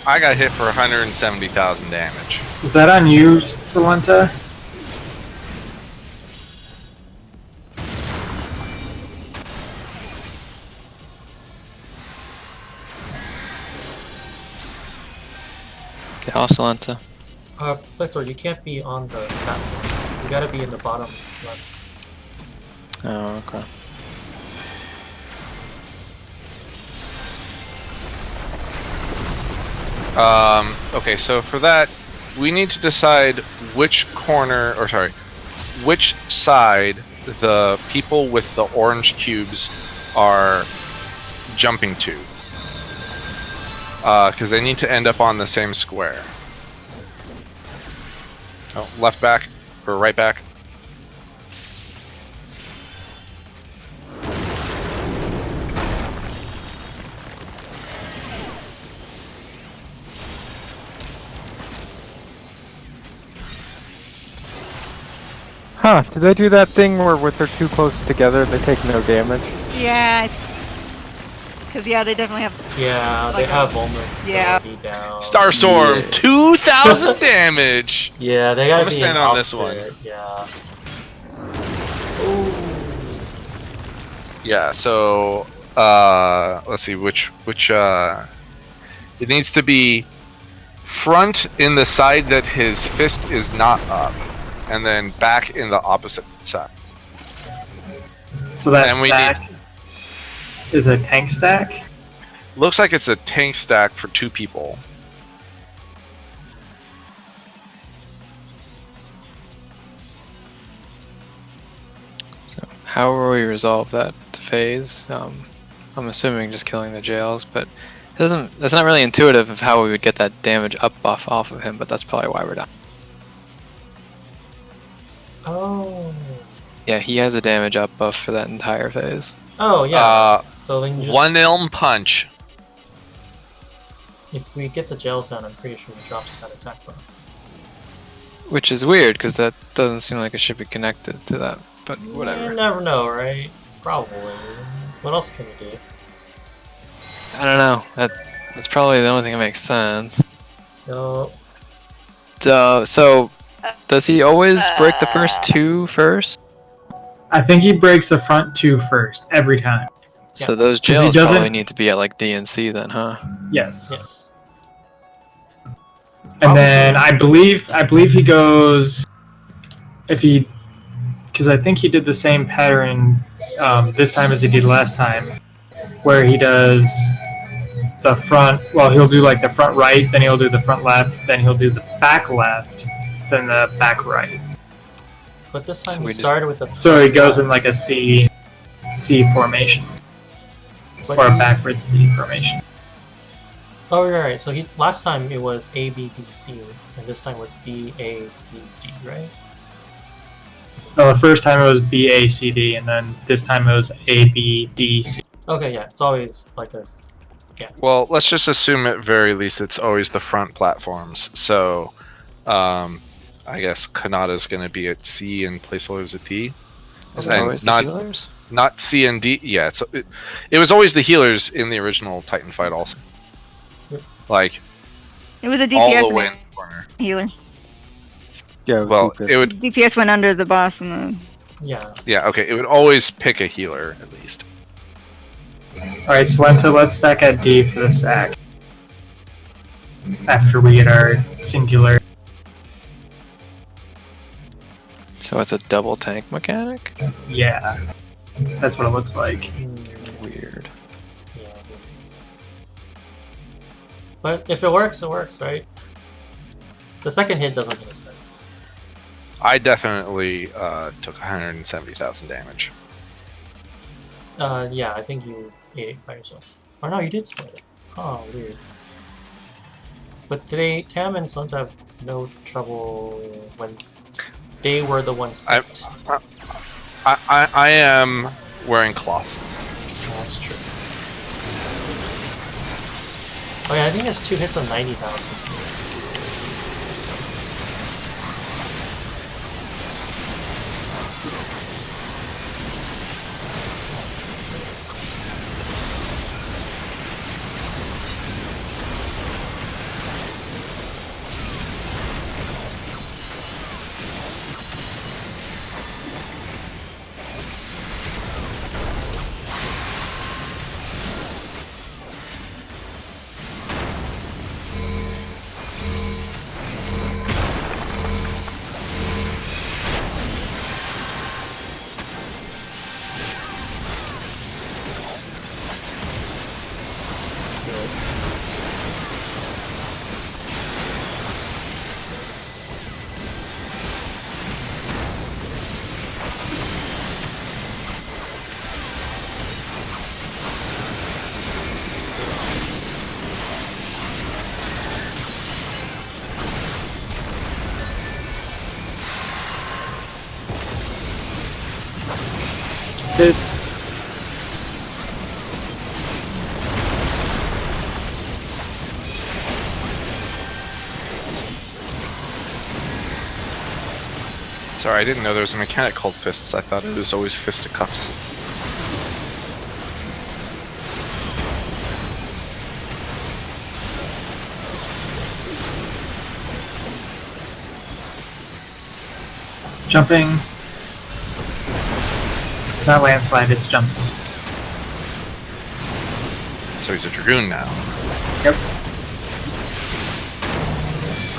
I got hit for 170,000 damage. Is that on you, Salenta? Get off, Salenta. Plexor, you can't be on the platform. You gotta be in the bottom left. Oh, okay. Okay, so for that, we need to decide which corner, or sorry, which side the people with the orange cubes are jumping to. Because they need to end up on the same square. Oh, left back, or right back. Huh, do they do that thing where if they're too close together, they take no damage? Yeah. Because, yeah, they definitely have. Yeah, they Like have a- vulnerability yeah. down. Starstorm, Yeah. 2,000 damage. Yeah, they gotta I'm gonna be stand an on this opposite, one. Yeah. Ooh. Yeah. So, let's see which it needs to be front in the side that his fist is not up, and then back in the opposite side. So that And we stack is a tank stack. Looks like it's a tank stack for 2 people. So how will we resolve that phase? I'm assuming just killing the jails, but it doesn't. That's not really intuitive of how we would get that damage up buff off of him. But that's probably why we're done. Oh. Yeah, he has a damage up buff for that entire phase, Oh, yeah. So then you just. 1 ilm punch. If we get the jails down, I'm pretty sure it drops that attack buff. which is weird because that doesn't seem like it should be connected to that. But whatever. You never know, right? Probably. What else can we do? I don't know. That's probably the only thing that makes sense. No. So does he always break the first 2 first? I think he breaks the front 2 first every time. So Yeah. those 'Cause he jails doesn't- probably need to be at like DNC then, huh? Yes. Yes. And then I believe he goes if he because I think he did the same pattern this time as he did last time, where he does the front. Well, he'll do like the front right, then he'll do the front left, then he'll do the back left, then the back right. But this time So we we just- started with the. So he goes in like a C formation But or a backward C formation. Oh, you're right. So last time it was A, B, D, C, and this time was B, A, C, D, right? No, the first time it was B A C D, and then this time it was A B D C. Okay, yeah. It's always like this. Well, let's just assume at very least it's always the front platforms. So, I guess Kanata's going to be at C and placeholder's at D. Is it And always not- the healers? Not C and D. Yeah, it was always the healers in the original Titan fight also. Yep. Like, It was a all DPS the and way a in the corner. healer. Yeah, Well, DPS. it would. DPS went under the boss and the. Yeah. Yeah, okay. It would always pick a healer at least. Alright, Salento, let's stack at D for the stack. After we get our singular. So it's a double tank mechanic? Yeah. That's what it looks like. Weird. Yeah. But if it works, right? The second hit doesn't hit us right. I definitely took 170,000 damage. Yeah, I think you ate it by yourself. Or no, you did split it. Oh, weird. But Tam and Sons have no trouble when they were the ones picked. I am wearing cloth. That's true. Oh yeah, I think it's 2 hits on 90,000. This. Sorry, I didn't know there was a mechanic called fists. I thought it was always fisticuffs. Jumping. Not landslide, it's jumping. So he's a dragoon now. Yep.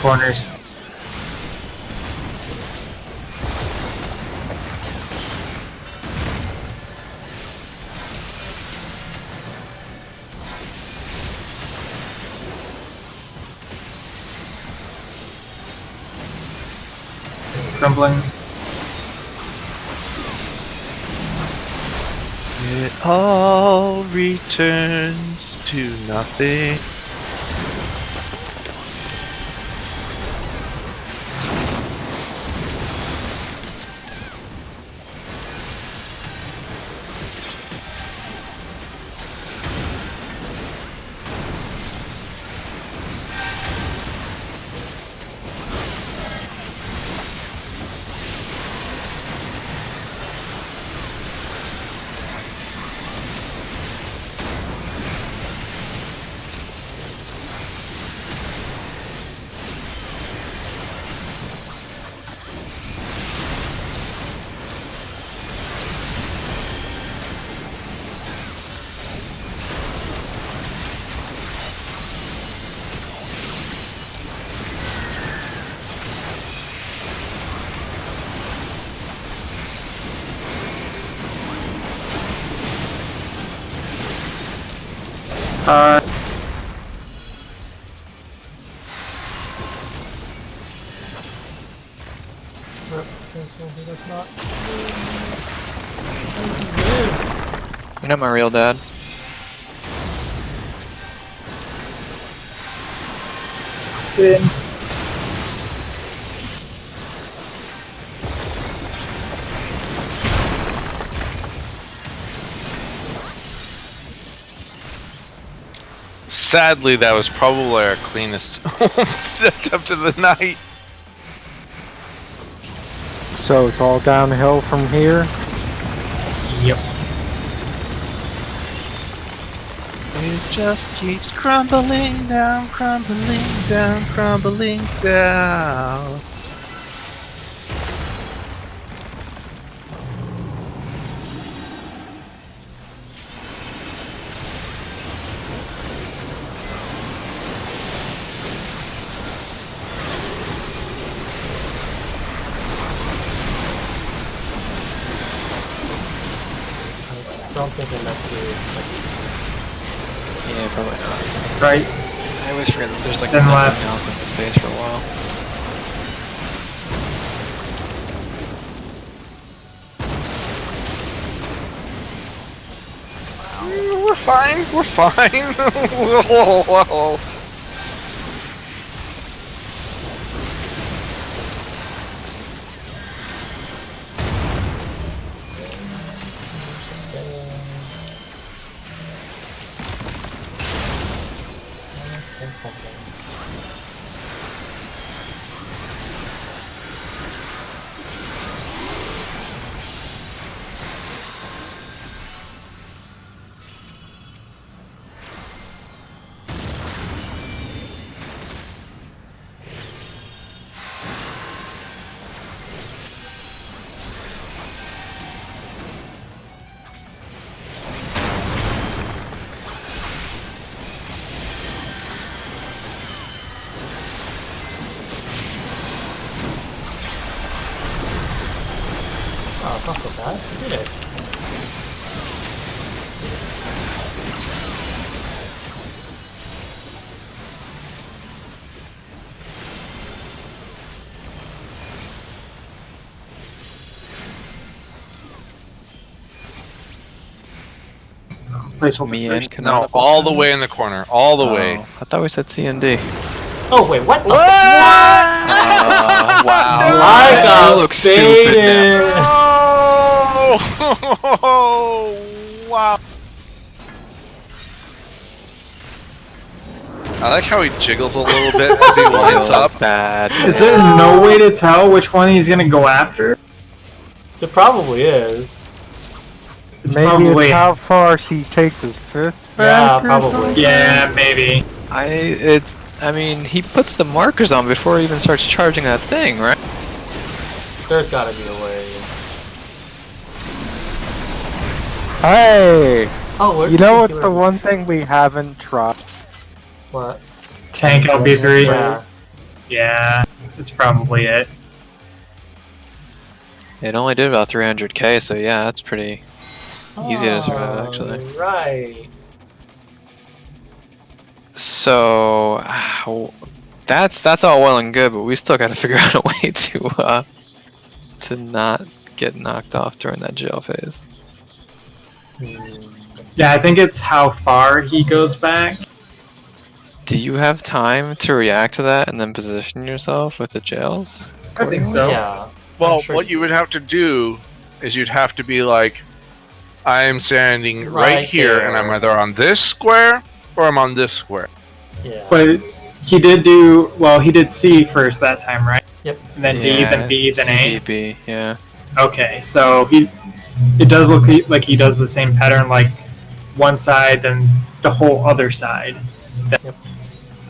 Corners. Crumbling. It all returns to nothing. He does not. You're not my real dad. Win. Sadly, that was probably our cleanest attempt of the night. So it's all downhill from here. Yep. It just keeps crumbling down, crumbling down, crumbling down. I don't think enough series. Yeah, probably not. Right. I always forget that there's like Then nothing left. else in this phase for a while. We're fine, we're fine. Whoa. Oh, it's not so bad. You did it. Placeholder Me first. and Canada. No, all the way in the corner, all the way. I thought we said C and D. Oh wait, what the? What? Wow. I You got look stupid now. Oh, wow. I like how he jiggles a little bit as he lines up. Feels bad. Is there no way to tell which one he's gonna go after? It probably is. It's Maybe probably it's how far he takes his fist Yeah, back. or probably. something? yeah, maybe. I mean, he puts the markers on before he even starts charging that thing, right? There's gotta be a way. Hey, Oh, where you did know he what's do the it? one thing we haven't tried? What? Tank LB3. Yeah. Yeah, that's probably it. It only did about 300k, so yeah, that's pretty easy to survive, Oh, actually. Right. So that's all well and good, but we still got to figure out a way to not get knocked off during that jail phase. Yeah, I think it's how far he goes back. Do you have time to react to that and then position yourself with the jails? I think so. Yeah. Well, I'm sure what you would have to do is you'd have to be like, I'm standing right Right here, there. and I'm either on this square or I'm on this square. Yeah. But he did do well. He did C first that time, right? Yep. And then D, then B, then A. CDB, yeah. Okay, so it does look like he does the same pattern, like one side, then the whole other side. Yep.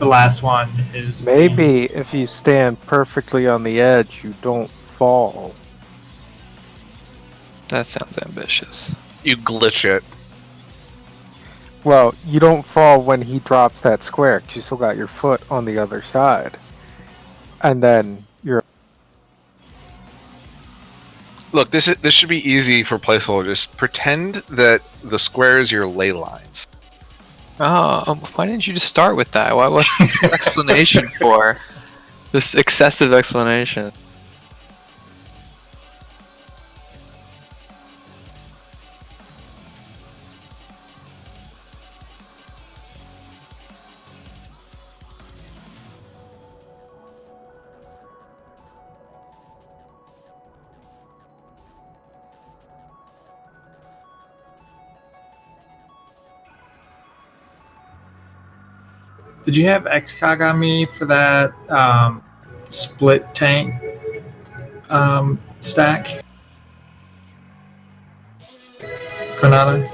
The last one is Maybe if you stand perfectly on the edge, you don't fall. That sounds ambitious. You glitch it. Well, you don't fall when he drops that square, 'cause you still got your foot on the other side. And then you're... Look, this should be easy for placeholders. Pretend that the square is your ley lines. Oh, why didn't you just start with that? What's this explanation for? This excessive explanation. Did you have XCOG on me for that split tank stack? Granada?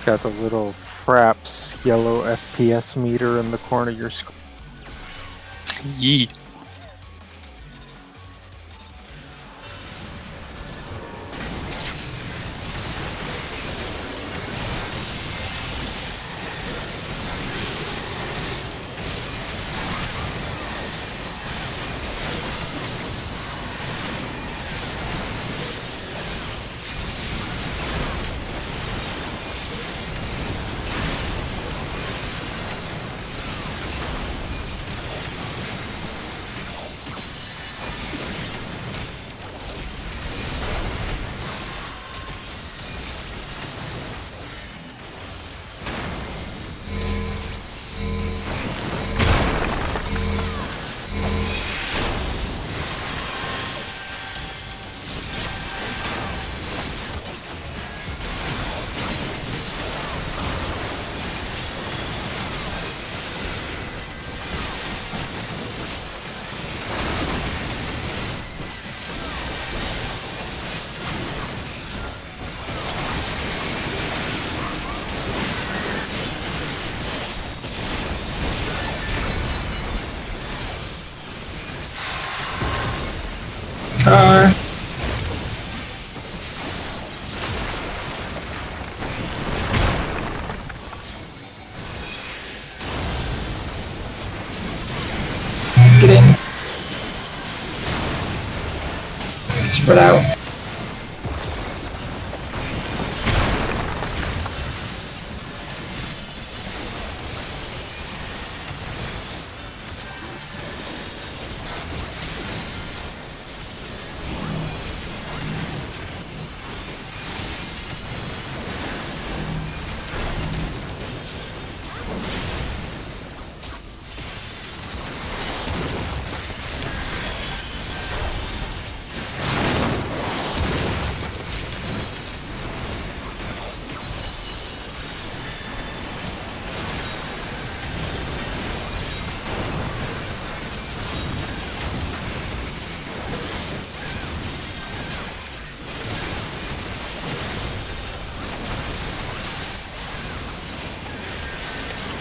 Got the little Fraps yellow FPS meter in the corner of your screen. Yee. Car. Get in. Spread out.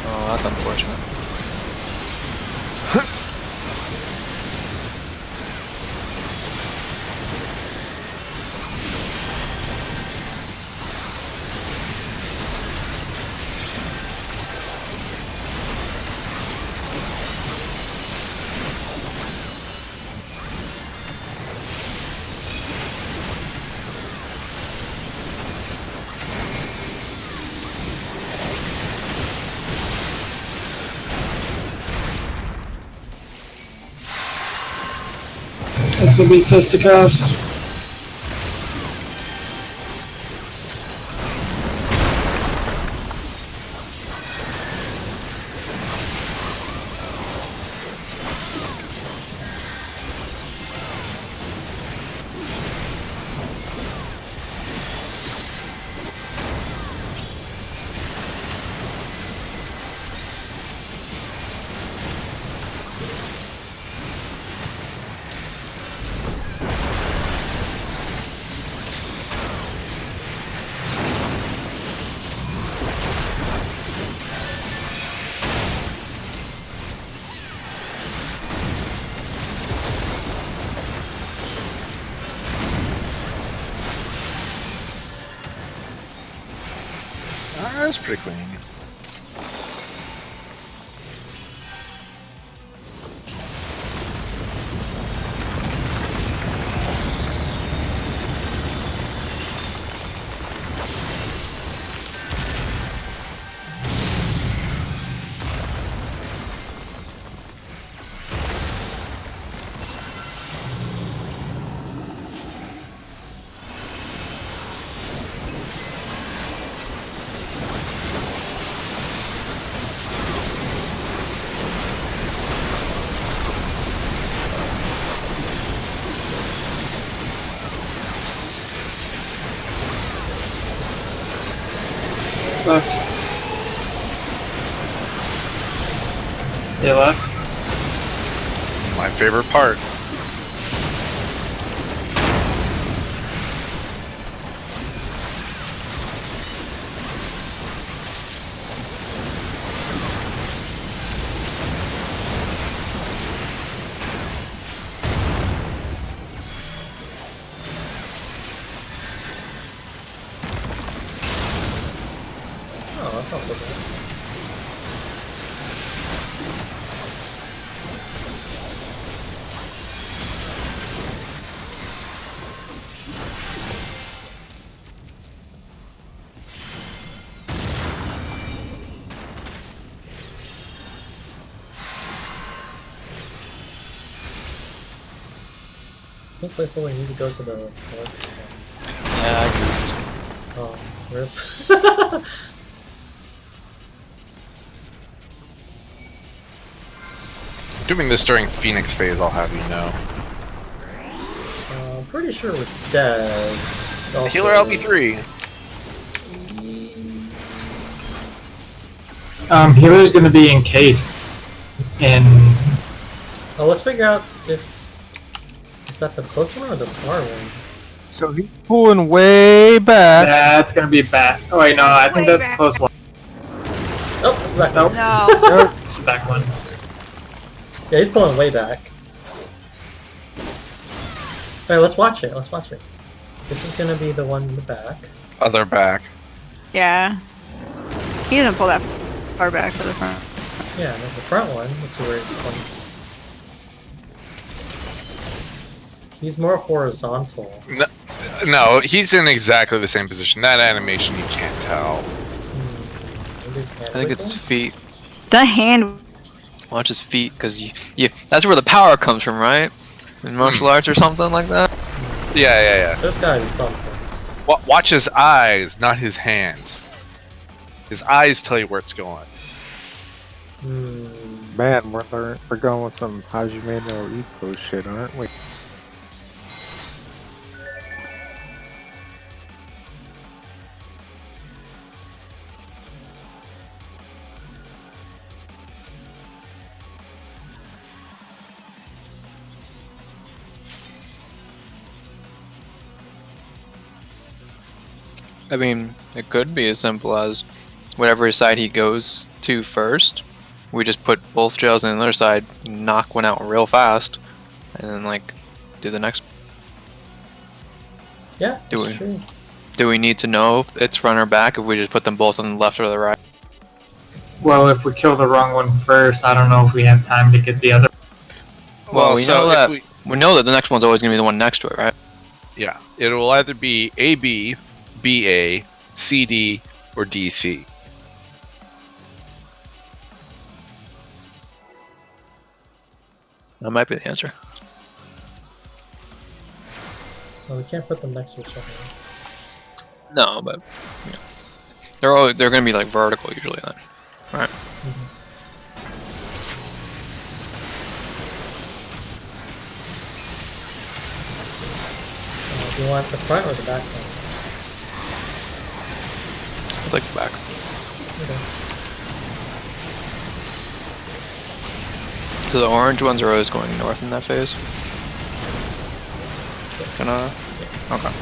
Oh, that's unfortunate. This will be fisticuffs. That's pretty clean. Left. Stay left. My favorite part. This place where we need to go to the north. Yeah, I goofed. Oh, rip. Doing this during Phoenix phase, I'll have you know. I'm pretty sure we're dead. Also, Healer LB3. Healer's gonna be encased in. Oh, let's figure out if is that the close one or the far one. So he's pulling way back. That's gonna be bad. Oh wait, no, I think Way that's back. close one. Oh, it's back. Nope. No. Nope. It's the back one. Yeah, he's pulling way back. Alright, let's watch it. Let's watch it. This is gonna be the one in the back. Other back. Yeah. He doesn't pull that far back for the front. Yeah, and then the front one. Let's see where it points. He's more horizontal. No, he's in exactly the same position. That animation, you can't tell. Maybe his hand I think it's his wiggle? feet. The hand. Watch his feet, because you that's where the power comes from, right? In martial arts or something like that? Yeah. There's gotta be something. Watch his eyes, not his hands. His eyes tell you where it's going. Man, we're going with some Hajime no Ippo shit, aren't we? I mean, it could be as simple as whatever side he goes to first, we just put both jails on the other side, knock one out real fast, and then like do the next. Yeah, Do it's we? true. Do we need to know if it's front or back if we just put them both on the left or the right? Well, if we kill the wrong one first, I don't know if we have time to get the other. Well, we know if that we know that the next one's always gonna be the one next to it, right? Yeah, it will either be AB, BA, CD, or DC. That might be the answer. Well, we can't put them next to each other. No, but yeah. they're gonna be like vertical usually then, right? Do you want the front or the back one? I'll take the back. Okay. So the orange ones are always going north in that phase. Yes. Gonna Yes. okay.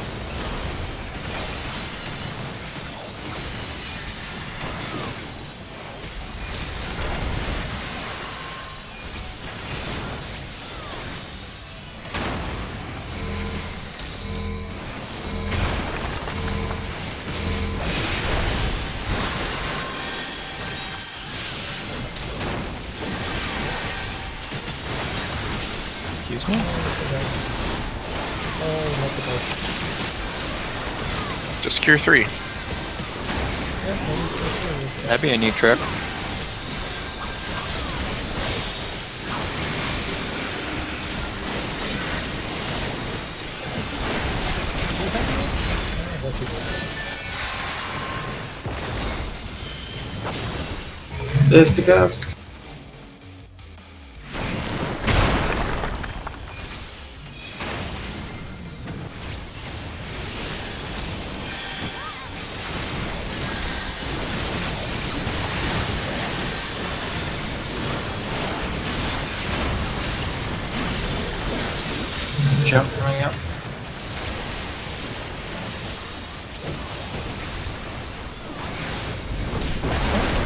Excuse me. Oh, multiple. Just cure 3. Yeah, maybe two. That'd be a neat trick. That's a good one. There's the ghost. Jump coming up.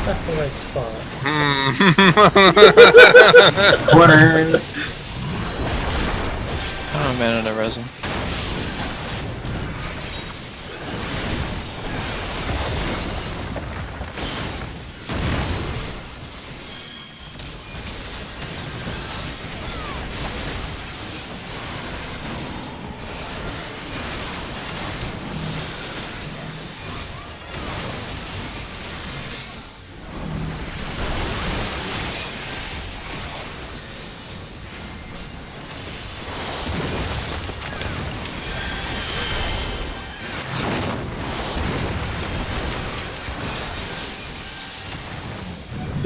That's the right spot. Corners. Oh man, in a resin.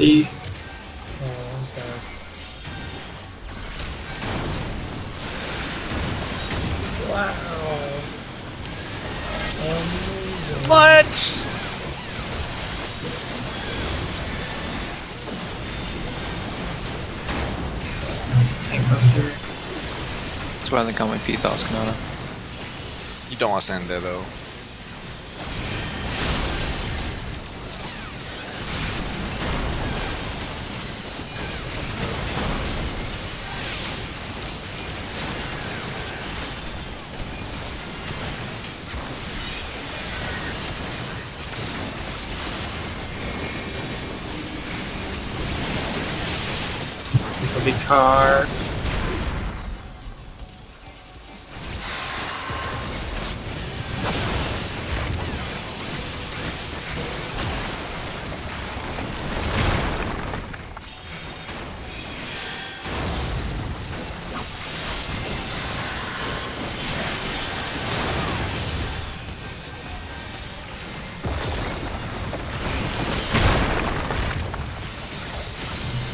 B. Oh, I'm sorry. Wow. Amazing. What? Tank Buster. That's why they call me Pethos Kanata. You don't want to stand there though. This will be car.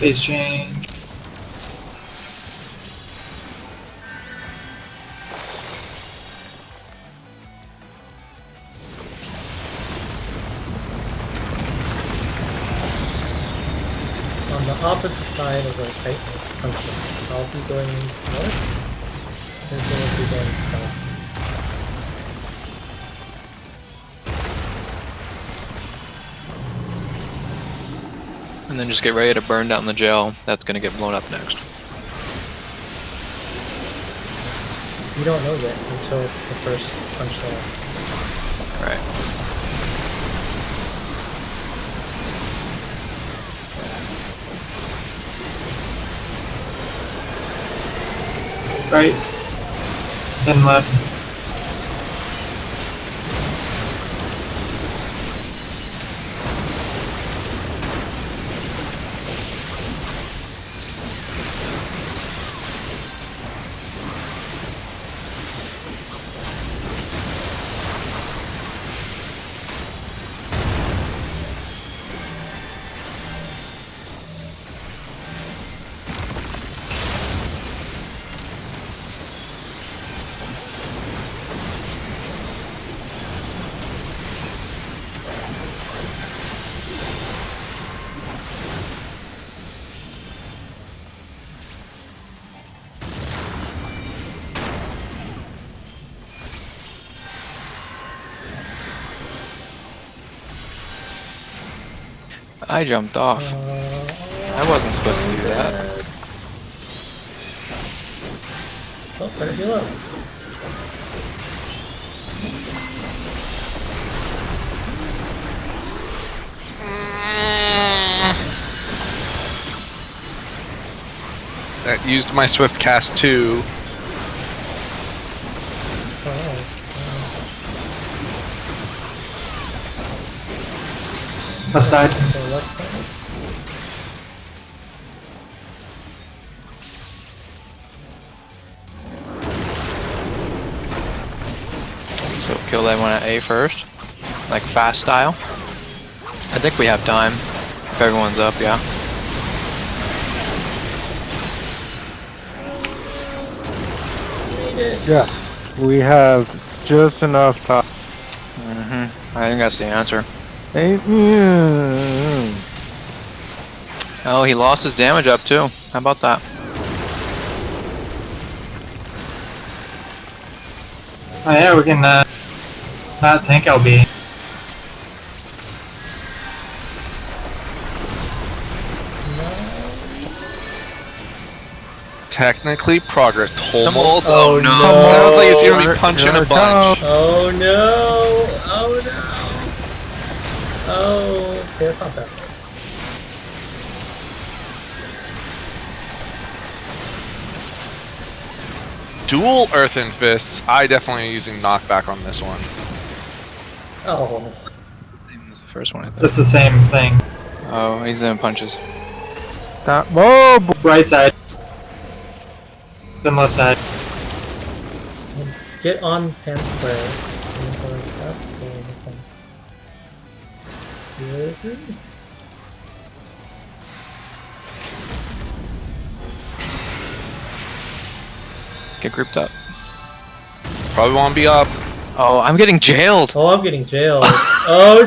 Base change. On the opposite side of the tightness function, I'll be going north, and then will be going south. And then just get ready to burn down the gel. That's gonna get blown up next. You don't know yet until the first punch lands. Right. Right. Then left. I jumped off. I wasn't supposed to do that. Oh, better heal up. That used my swift cast too. Oh, Left side. the left side. So kill that one at A first. Like fast style. I think we have time. If everyone's up, yeah. Yes, we have just enough time. I think that's the answer. Yeah. Oh, he lost his damage up too. How about that? Oh yeah, we can not tank LB. Technically progress. Tumult. Oh, Oh no. no. Sounds like it's gonna be punching a bunch. Oh no! Oh no! Oh, okay, that's not bad. Dual Earthen Fists. I definitely am using knockback on this one. Oh, Same as the first one, I think. That's the same thing. Oh, he's in punches. Whoa! Right side. Then left side. get on 10 square. That's this one. Good. Get grouped up. Probably won't be up. Oh, I'm getting jailed. Oh, I'm getting jailed. Oh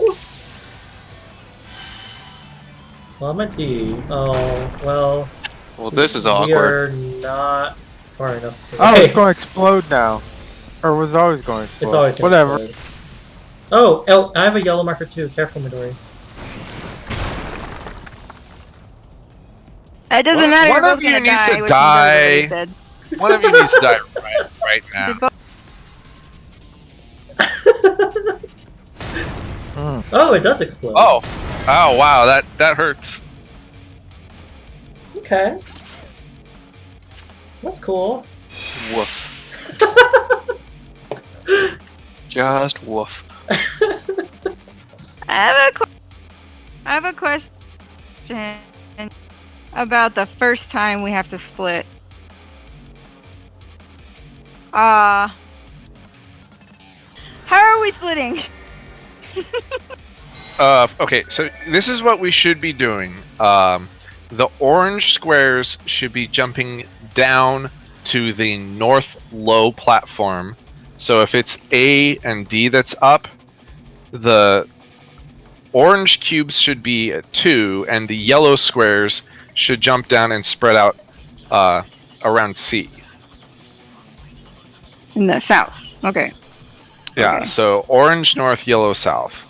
no! Well, I'm at D. Oh, well. Well, this is We awkward. are not far enough. Oh, it's going to explode now. Or was always going to explode. It's always gonna Whatever. explode. Oh, I have a yellow marker too. Careful, Midori. It doesn't matter. One You're of both you gonna needs die, to which is already die. said. One of you needs to die right They now. both- Oh, it does explode. Oh wow, that hurts. Okay. That's cool. Woof. Just woof. I have a question about the first time we have to split. How are we splitting? Okay, so this is what we should be doing. The orange squares should be jumping down to the north low platform. So if it's A and D that's up, the orange cubes should be at 2, and the yellow squares should jump down and spread out around C. In the south. Okay. Yeah, Okay. so orange north, yellow south.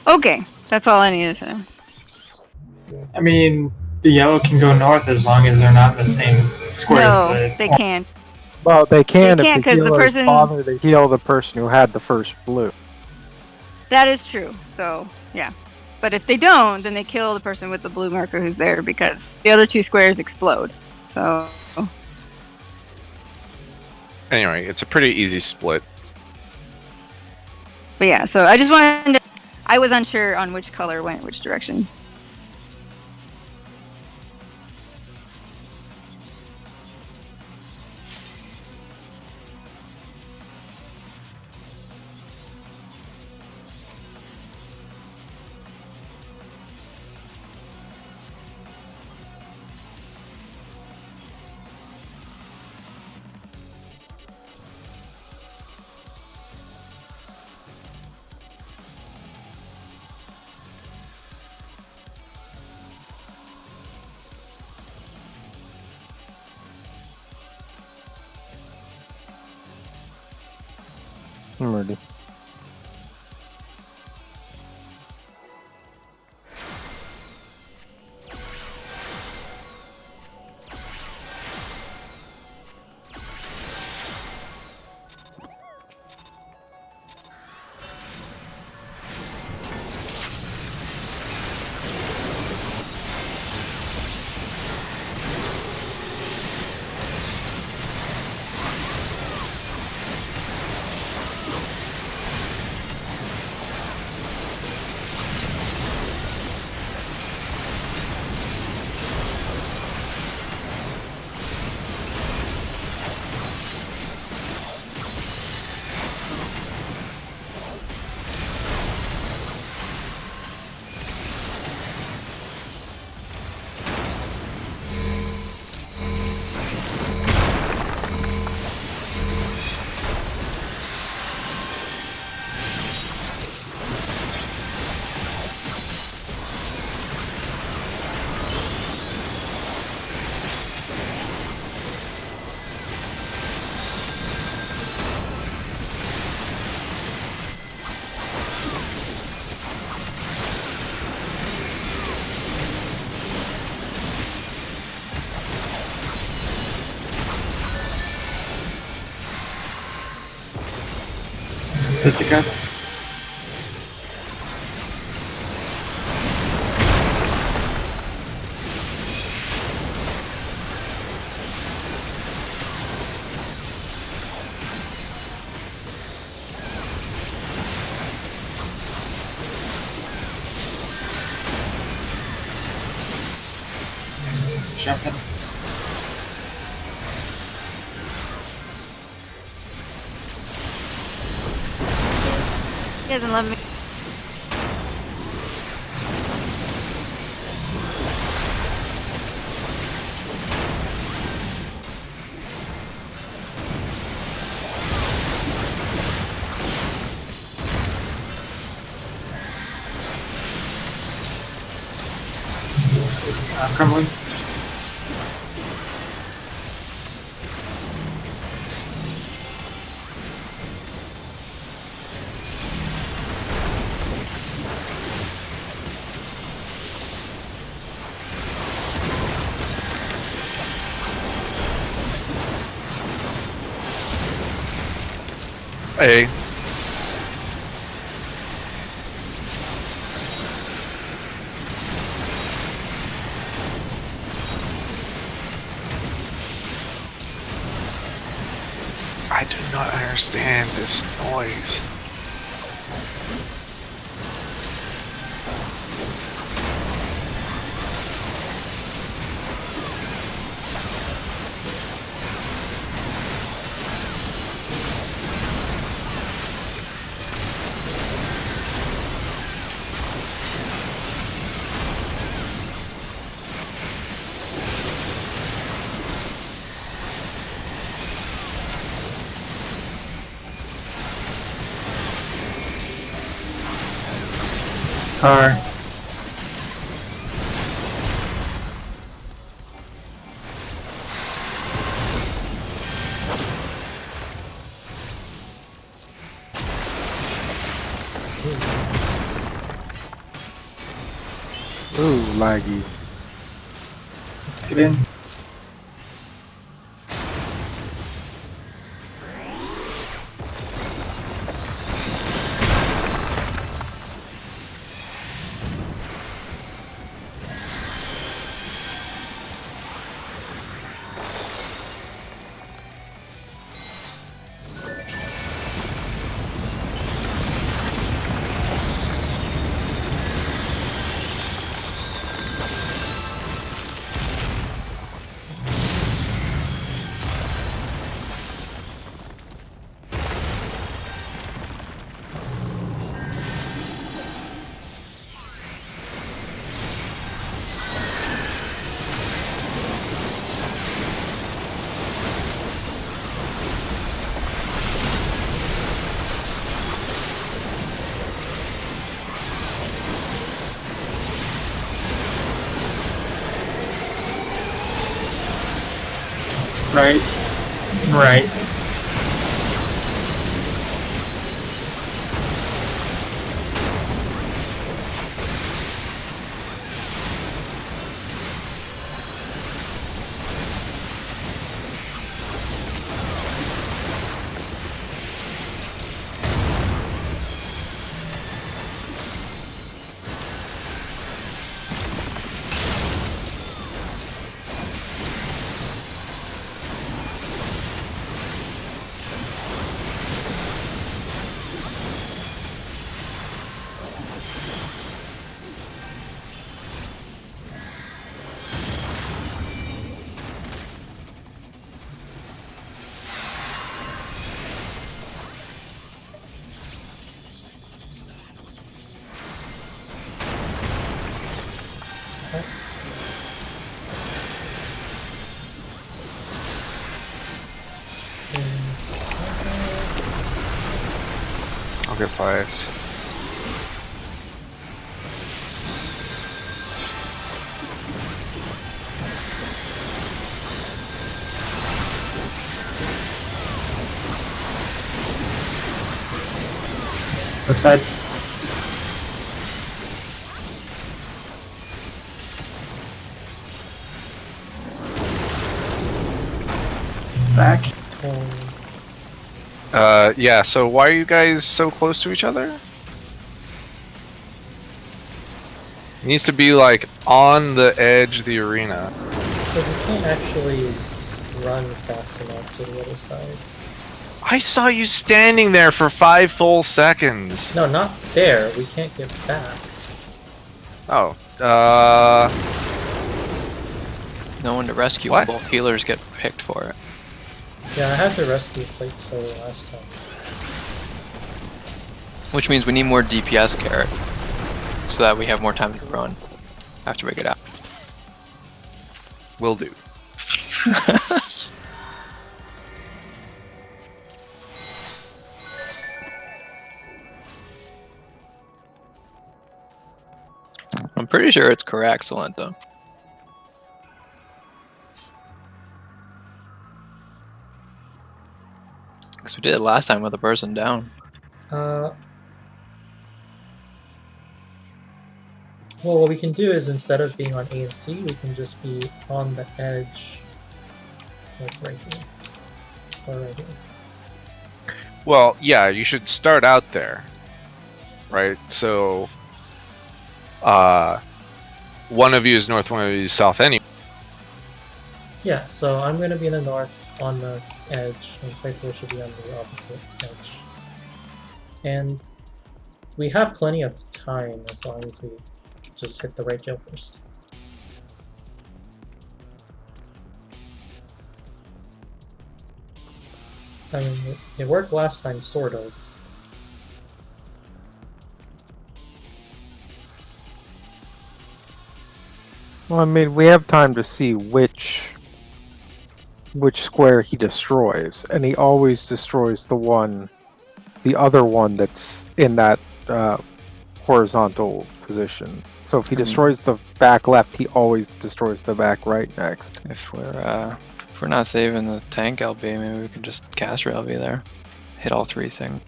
Okay. That's all I need to say. I mean, the yellow can go north as long as they're not in the same square No, as the they can't. Well, they can They if can't, the 'cause the healers person- bother to heal the person who had the first blue. That is true. So, yeah. But if they don't, then they kill the person with the blue marker who's there because the other two squares explode. So, Anyway, it's a pretty easy split. but yeah, so I just wanted to. I was unsure on which color went which direction. I'm ready. Fisticuffs. Jumping. He doesn't love me. crumbling. Hey. I do not understand this noise. Car. Ooh, laggy. Get in. Right. Right. I'll get flies. Left side. Back. Yeah, so why are you guys so close to each other? It needs to be like on the edge of the arena. But we can't actually run fast enough to the other side. I saw you standing there for 5 full seconds. No, not there. We can't get back. Oh, No one to rescue. What? Both healers get picked for it. Yeah, I had to rescue Plate Solar last time. Which means we need more DPS carrot. So that we have more time to run after we get out. will do. I'm pretty sure it's correct, Solenta. Because we did it last time with a person down. Well, what we can do is instead of being on A and C, we can just be on the edge, like right here, or right here. Well, yeah, you should start out there, right? So, one of you is north, one of you is south anyway. Yeah, so I'm going to be in the north on the edge, and Placer should be on the opposite edge. And we have plenty of time as long as we just hit the right jail first. I mean, it worked last time, sort of. Well, I mean, we have time to see which square he destroys, and he always destroys the other one that's in that horizontal position. So if he destroys the back left, he always destroys the back right next. If we're not saving the tank LB, maybe we can just caster LB there. Hit all three things.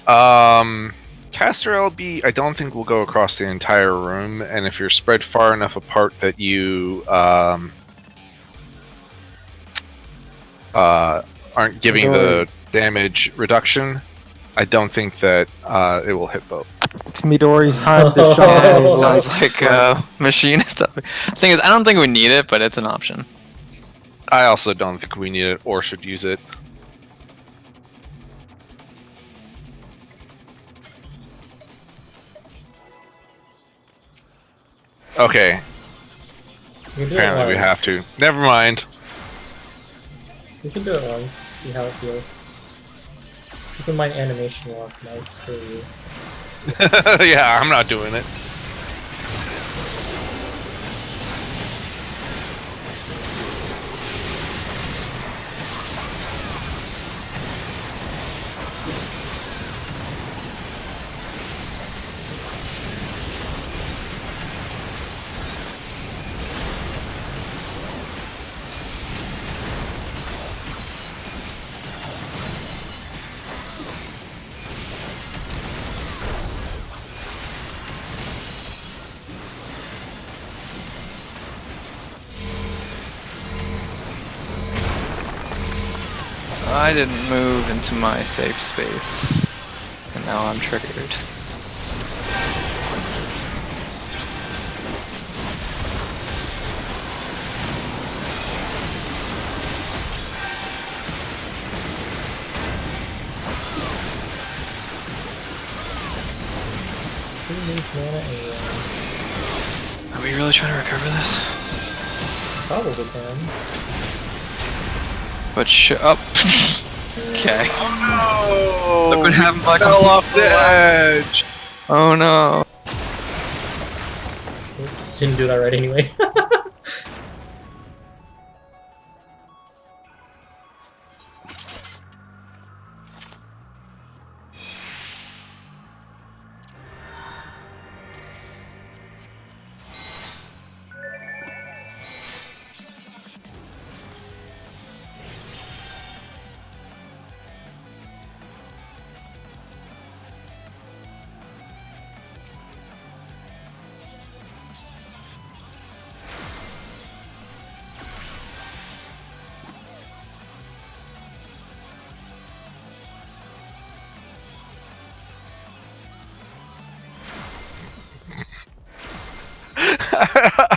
Caster LB, I don't think will go across the entire room, and if you're spread far enough apart that you aren't giving the damage reduction, I don't think that it will hit both. It's Midori's time to shine. Oh, Sounds like machinist. The thing is, I don't think we need it, but it's an option. I also don't think we need it or should use it. Okay, We can do apparently it we have to. once. Never mind. We can do it once, see how it feels. Keep in mind animation lock might screw you. Yeah, I'm not doing it. I didn't move into my safe space, and now I'm triggered. Who needs mana anyway? Are we really trying to recover this? Probably can. But up. Okay. Oh, Look what happened. Black fell off the edge. Oh no. Oops, didn't do that right anyway.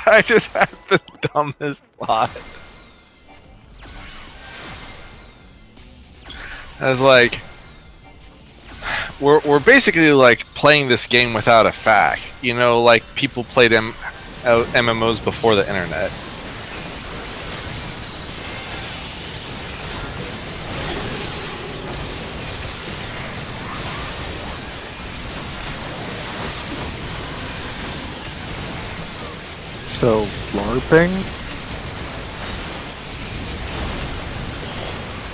I just had the dumbest thought. I was like, we're basically like playing this game without a FAQ. You know, like people played MMOs before the internet. So, LARPing?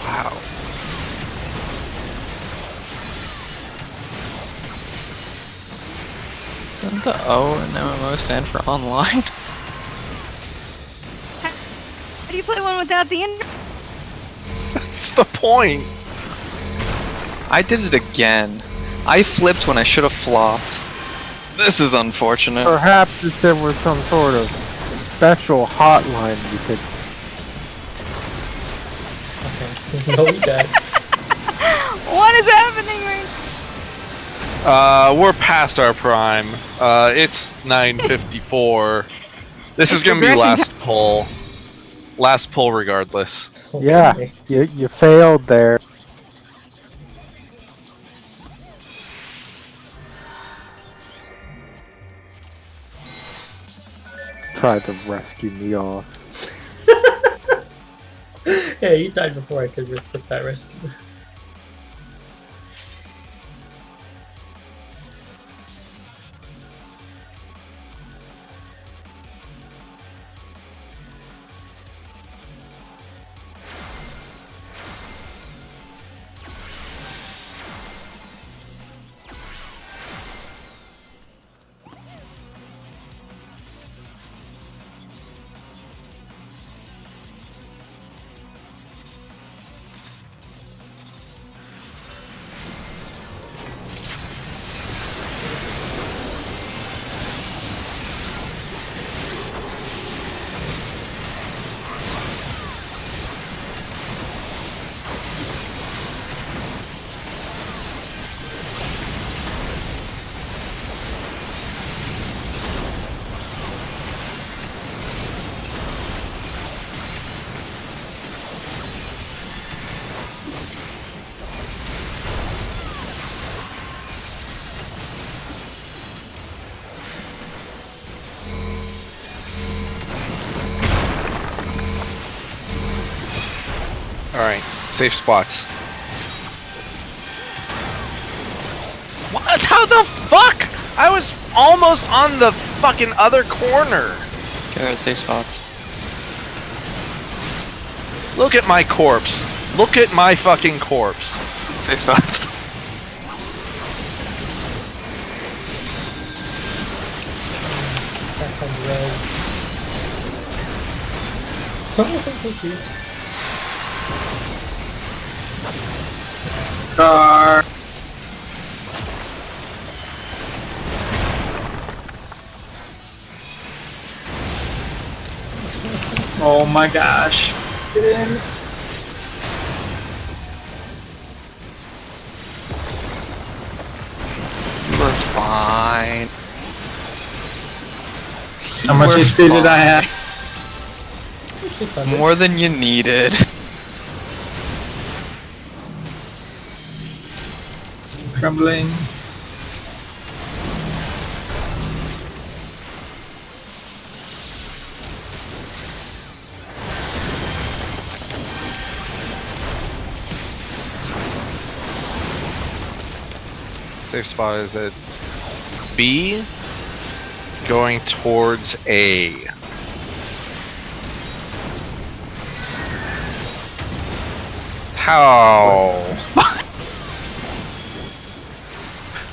Wow. Doesn't the O in MMO stand for online? How do you play one without the internet? That's the point. I did it again. I flipped when I should have flopped. This is unfortunate. Perhaps if there was some sort of special hotline you could. Okay. No, we dead. What is happening right We're past our prime. It's 9:54. This is gonna be progressing last pull. Last pull, regardless. Yeah, Okay. you failed there. Tried to rescue me off. Yeah, you died before I could put that rescue. Alright, safe spots. What? How the fuck? I was almost on the fucking other corner. Okay, safe spots. Look at my corpse. Look at my fucking corpse. Safe spots. That comes res. Oh, jeez. Car. Oh my gosh. Get in. We're fine. How much We're HP did I fine. have? 600. More than you needed. Crumbling. Safe spot is at B, going towards A. How?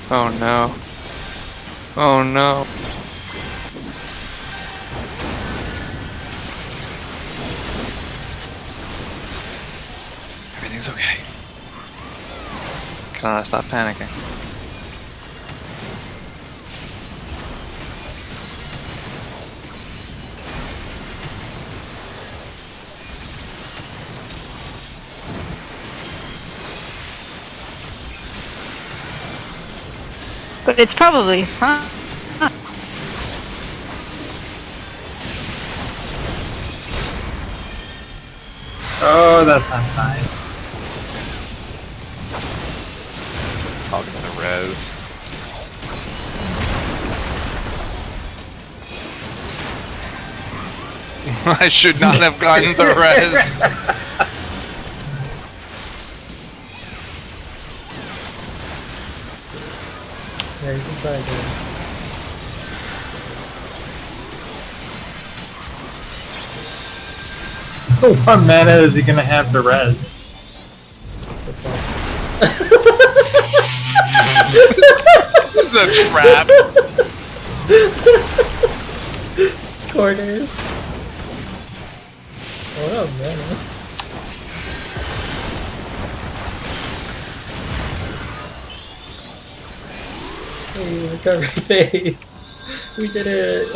Oh no. Oh no. Everything's okay. Can I stop panicking? But it's probably fine. Oh, that's not fine. I'll get the res. I should not have gotten the res. Yeah, you can try again. What mana is he gonna have to res? Good luck. This is a trap. Corners. Oh man. Yay! Recovery phase! We did it!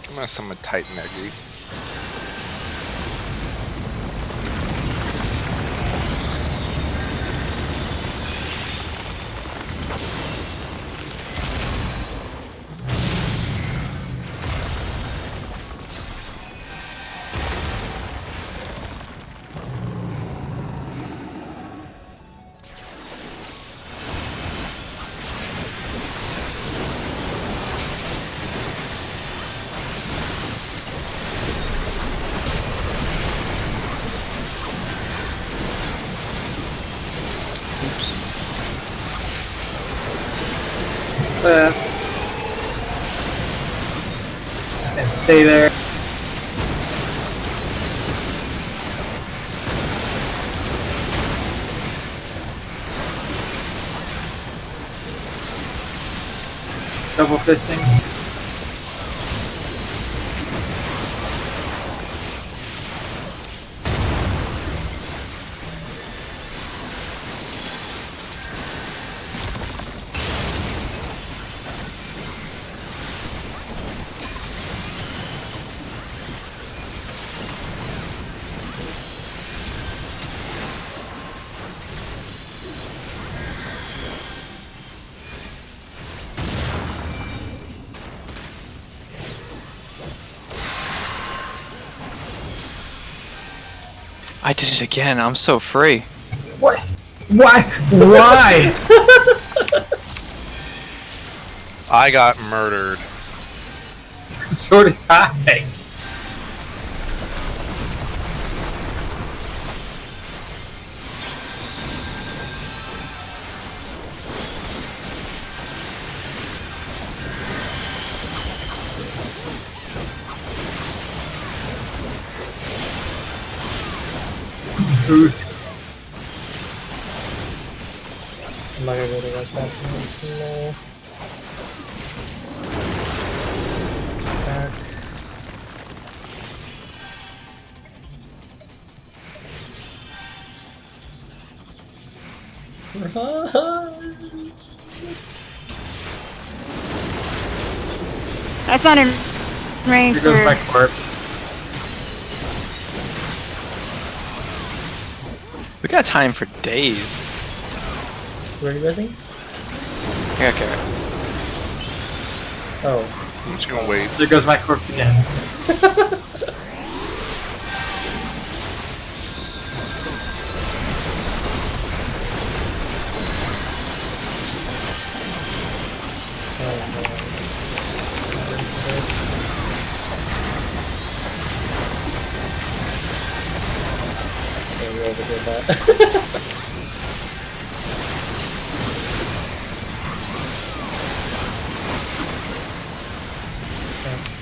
I'm gonna summon Titan Eggy. And stay there. Double fisting. I did it again. I'm so free. What? Why? Why? I got murdered. So did I. Who's? I'm not gonna go to much fast enough. No. Back. Run! That's not in range Here goes my for. corpse. We got time for days. Where are you missing? I got carrot. Oh. I'm just gonna wait. There goes my corpse again. We overdid that.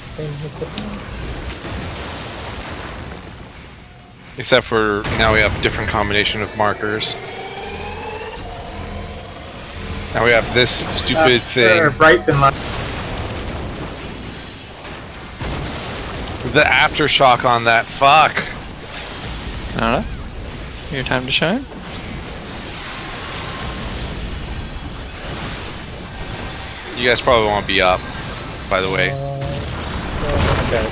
Same as before. Except for now we have a different combination of markers. Now we have this stupid thing. Right than left. The aftershock on that. Fuck. Kanata? Your time to shine? You guys probably won't be up, by the way. Okay.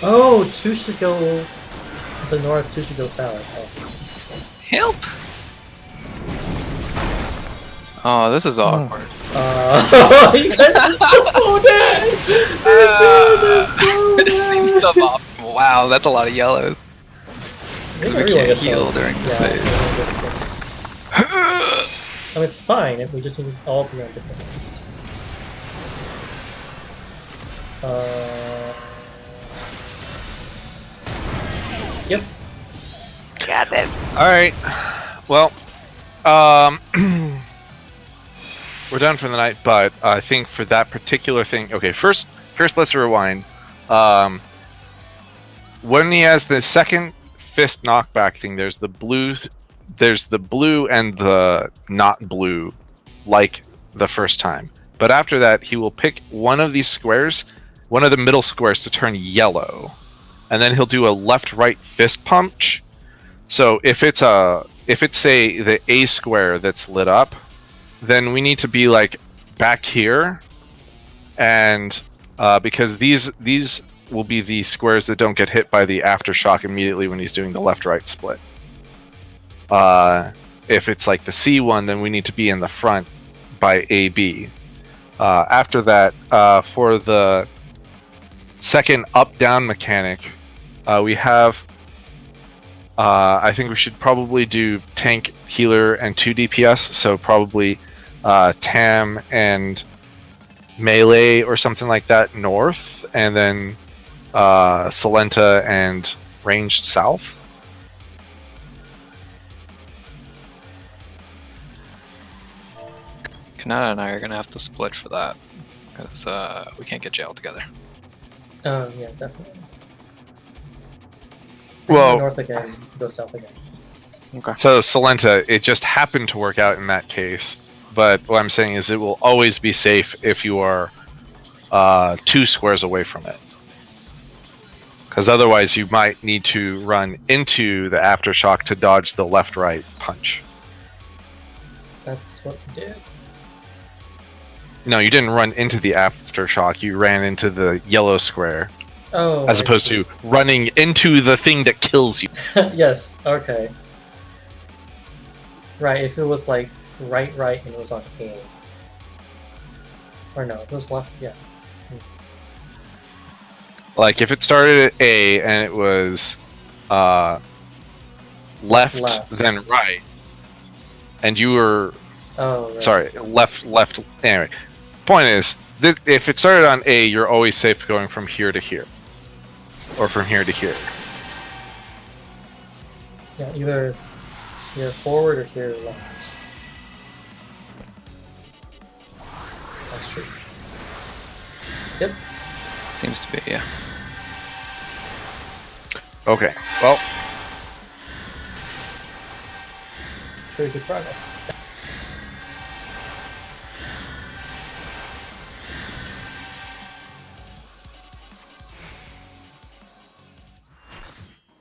Oh, two should go the north, two should go south. Help! Oh, this is awkward. You guys are so dead! You guys are so It seems dead! suboptimal. Wow, that's a lot of yellows. Because we Everyone can't gets heal hit. during this Yeah, phase. everyone gets hit. I mean, it's fine if we just need to all be on different ones. Yep. Got this. Alright. Well, we're done for the night, but I think for that particular thing... Okay, first let's rewind. When he has the second fist knockback thing, there's the blue and the not blue, like the first time. But after that, he will pick one of these squares, one of the middle squares, to turn yellow. And then he'll do a left-right fist punch. So if it's a if it's say the A square that's lit up, then we need to be like back here, and because these will be the squares that don't get hit by the aftershock immediately when he's doing the left-right split. If it's like the C one, then we need to be in the front by AB. After that, for the second up-down mechanic, we have. I think we should probably do tank, healer, and 2 DPS. So probably Tam and melee or something like that north, and then Salenta and ranged south. Kanata and I are gonna have to split for that because we can't get jail together. Oh yeah, definitely. Well, Go north again, go south again. Okay. So Salenta, it just happened to work out in that case. But what I'm saying is it will always be safe if you are 2 squares away from it. Because otherwise you might need to run into the aftershock to dodge the left-right punch. That's what we did. No, you didn't run into the aftershock, you ran into the yellow square. Oh, As I opposed see. to running into the thing that kills you. Yes, okay. Right, if it was like right, and it was on A. Or no, it was left, yeah. Like if it started at A and it was left, then right, and you were Oh, right. sorry, left. Anyway, point is, if it started on A, you're always safe going from here to here, or from here to here. Yeah, either here forward or here left. That's true. Yep. Seems to be, yeah. Okay, well, Pretty good progress.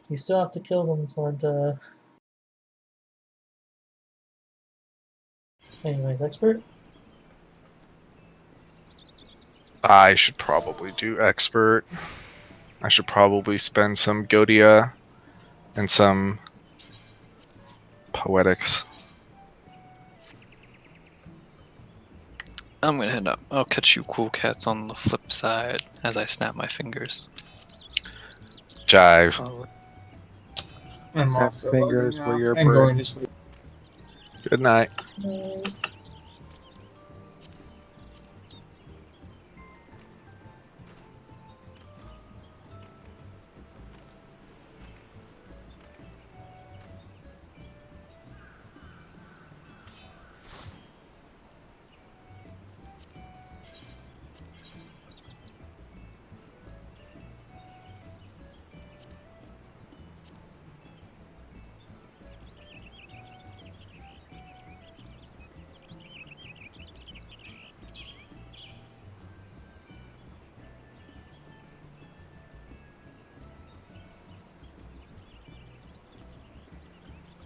You still have to kill them, Salenta. Anyways, expert? I should probably do expert. I should probably spend some Godia and some poetics. I'm gonna head up. I'll catch you cool cats on the flip side as I snap my fingers. Jive. Oh, I'm Snap also fingers logging were off your and bird. going to sleep. Good night.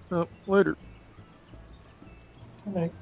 Oh, later. Alright.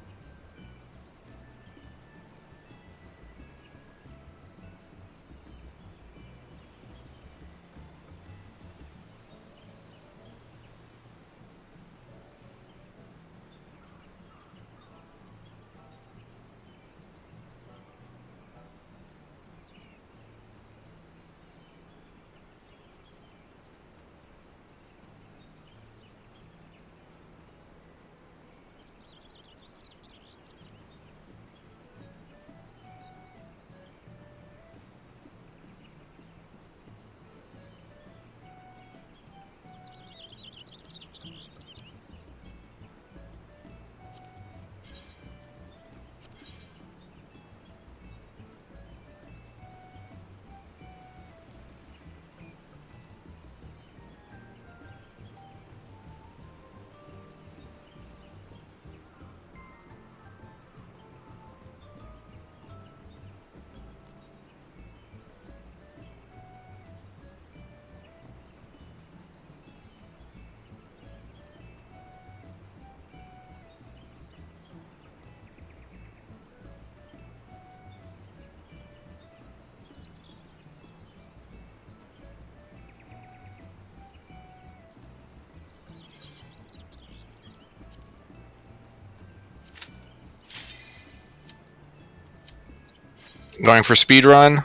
Going for speed run.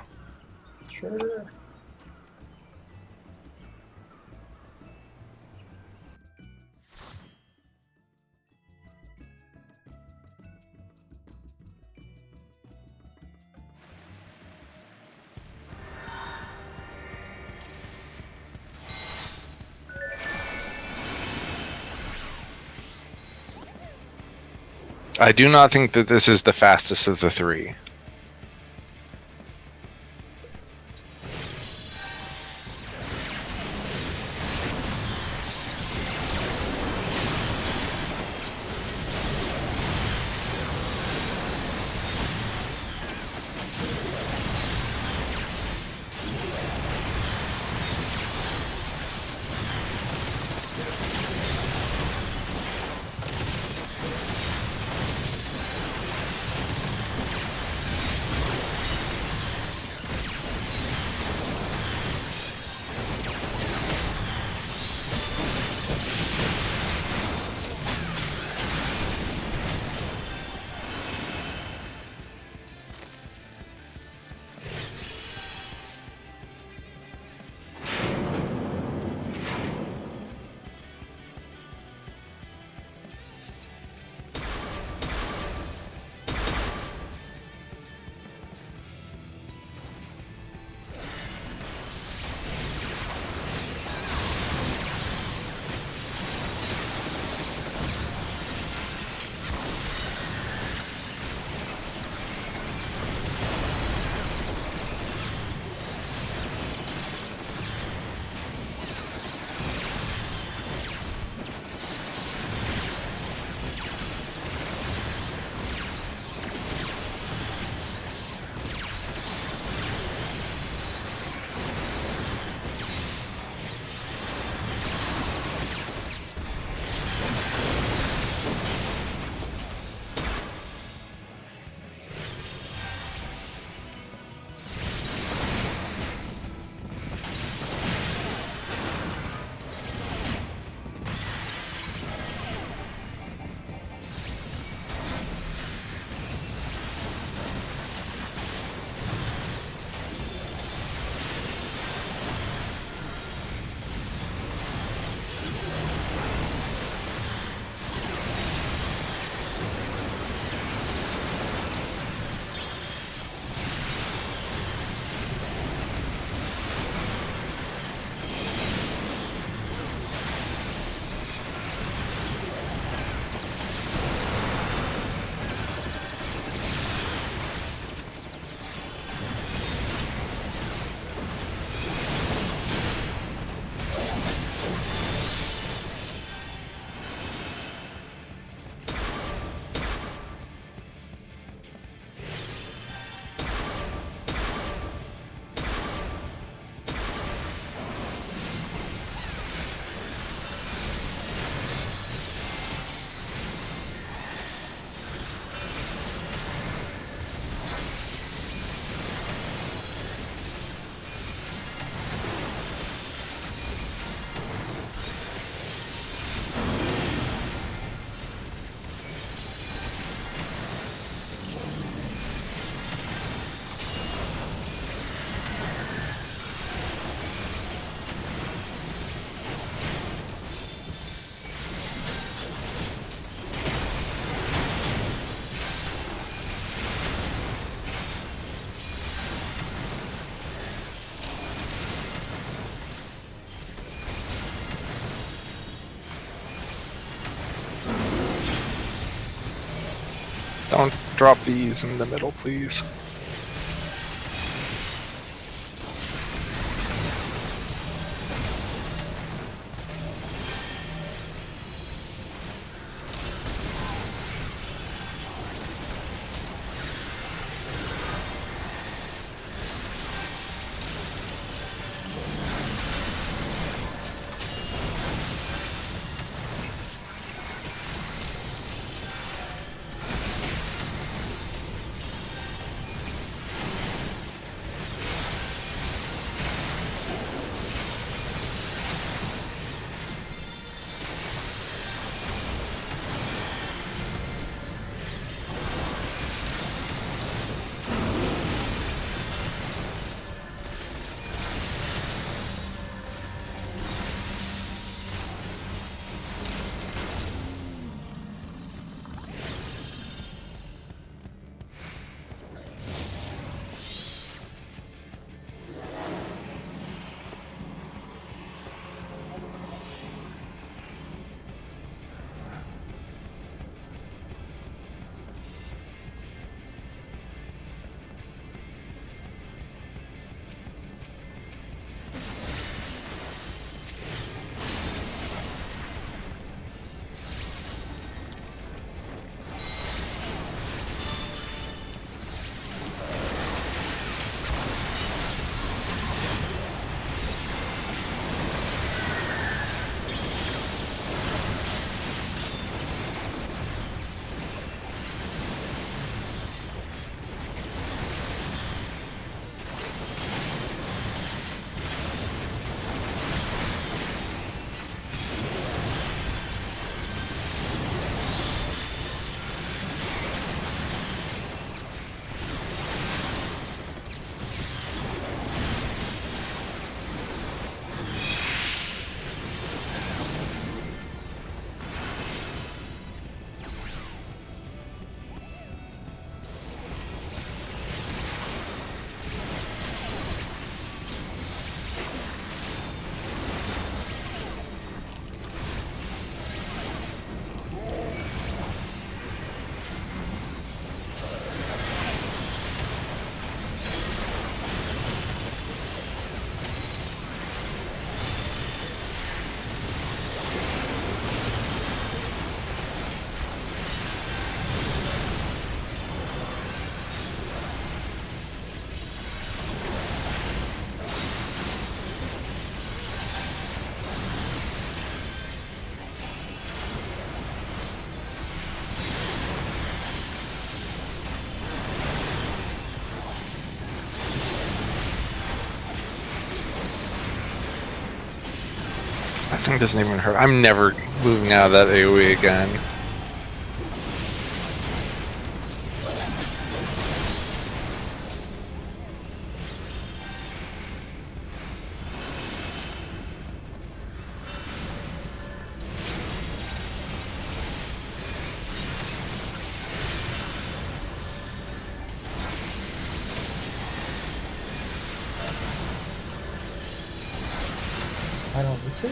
Sure. I do not think that this is the fastest of the three. Don't drop these in the middle, please. That thing doesn't even hurt. I'm never moving out of that AoE again. I don't need to.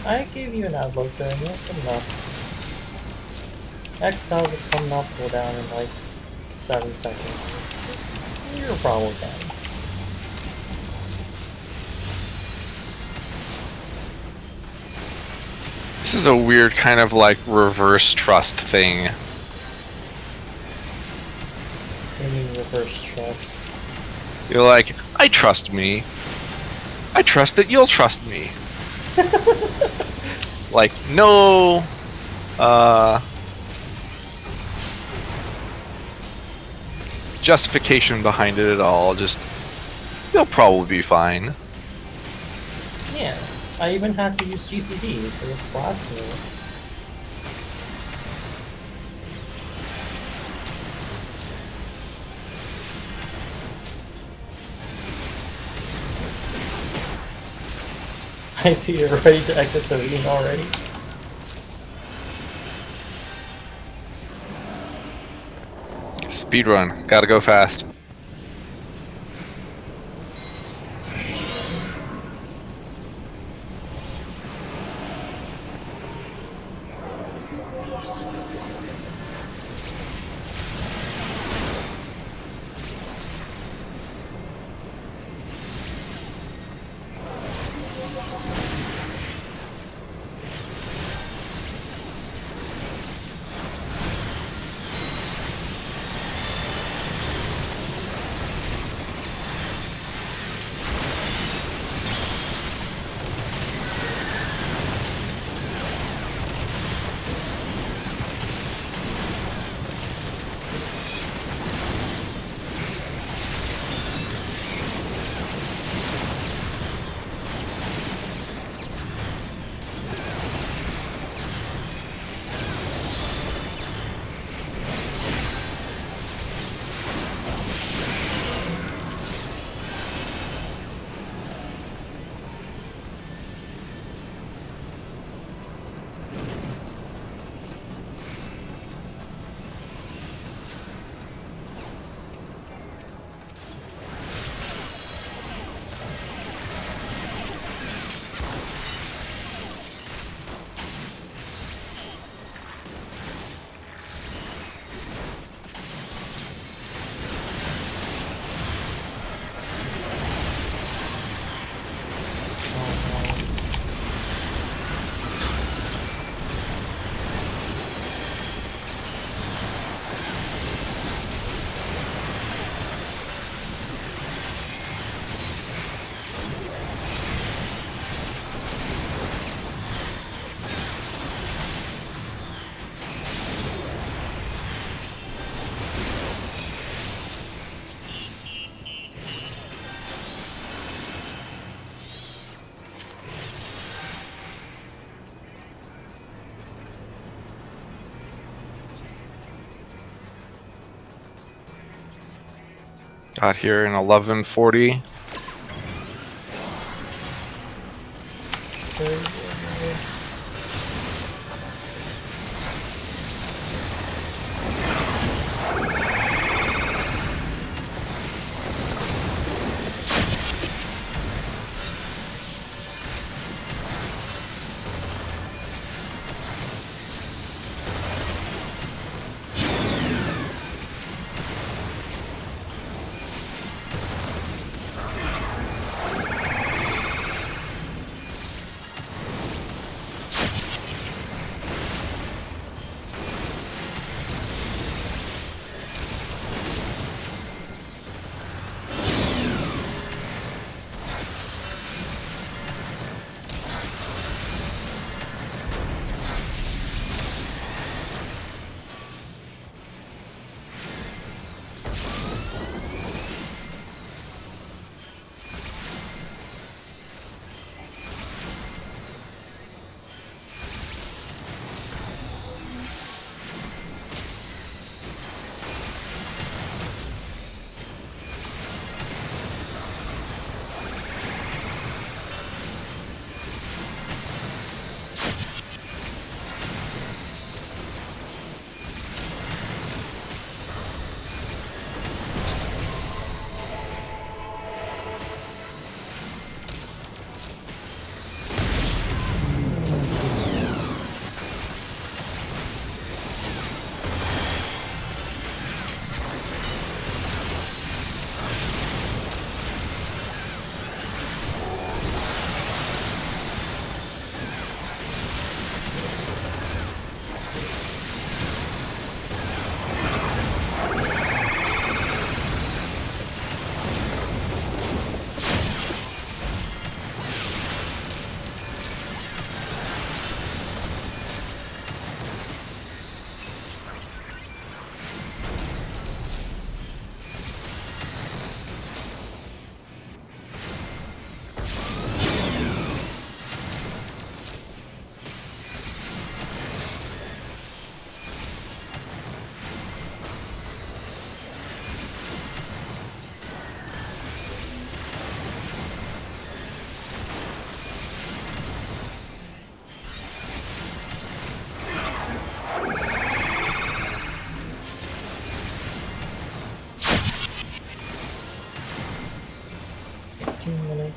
I gave you an outlook there, and you're coming up. X-Cog is coming up, go down in like 7 seconds. You're probably down. This is a weird kind of like reverse trust thing. I mean reverse trust. You're like, I trust me. I trust that you'll trust me. Like, no, justification behind it at all. Just, you'll probably be fine. Yeah, I even had to use GCD, so it's blasphemous. I see you're ready to exit the meeting already. Speedrun, gotta go fast. Got here in 1140.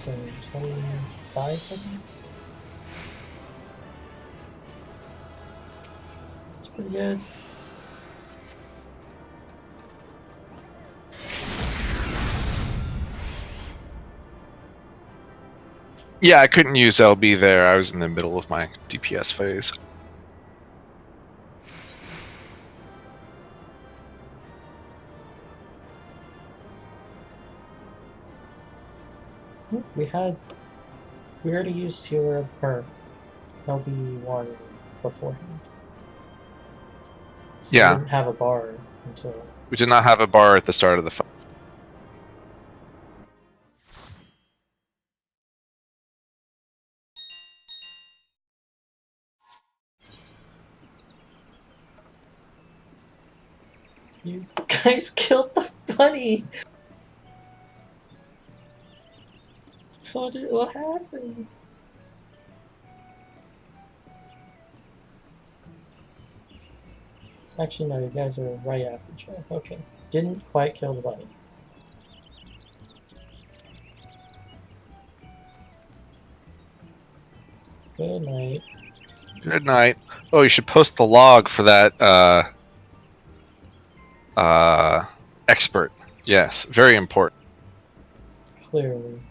minutes and 25 seconds. It's pretty good. Yeah, I couldn't use LB there. I was in the middle of my DPS phase. We already used your LB1 beforehand. So Yeah. we didn't have a bar until. We did not have a bar at the start of the fight. You guys killed the bunny! What happened? Actually, no, you guys are right after each other. Okay. Didn't quite kill the bunny. Good night. Good night. Oh, you should post the log for that expert. Yes, very important. Clearly.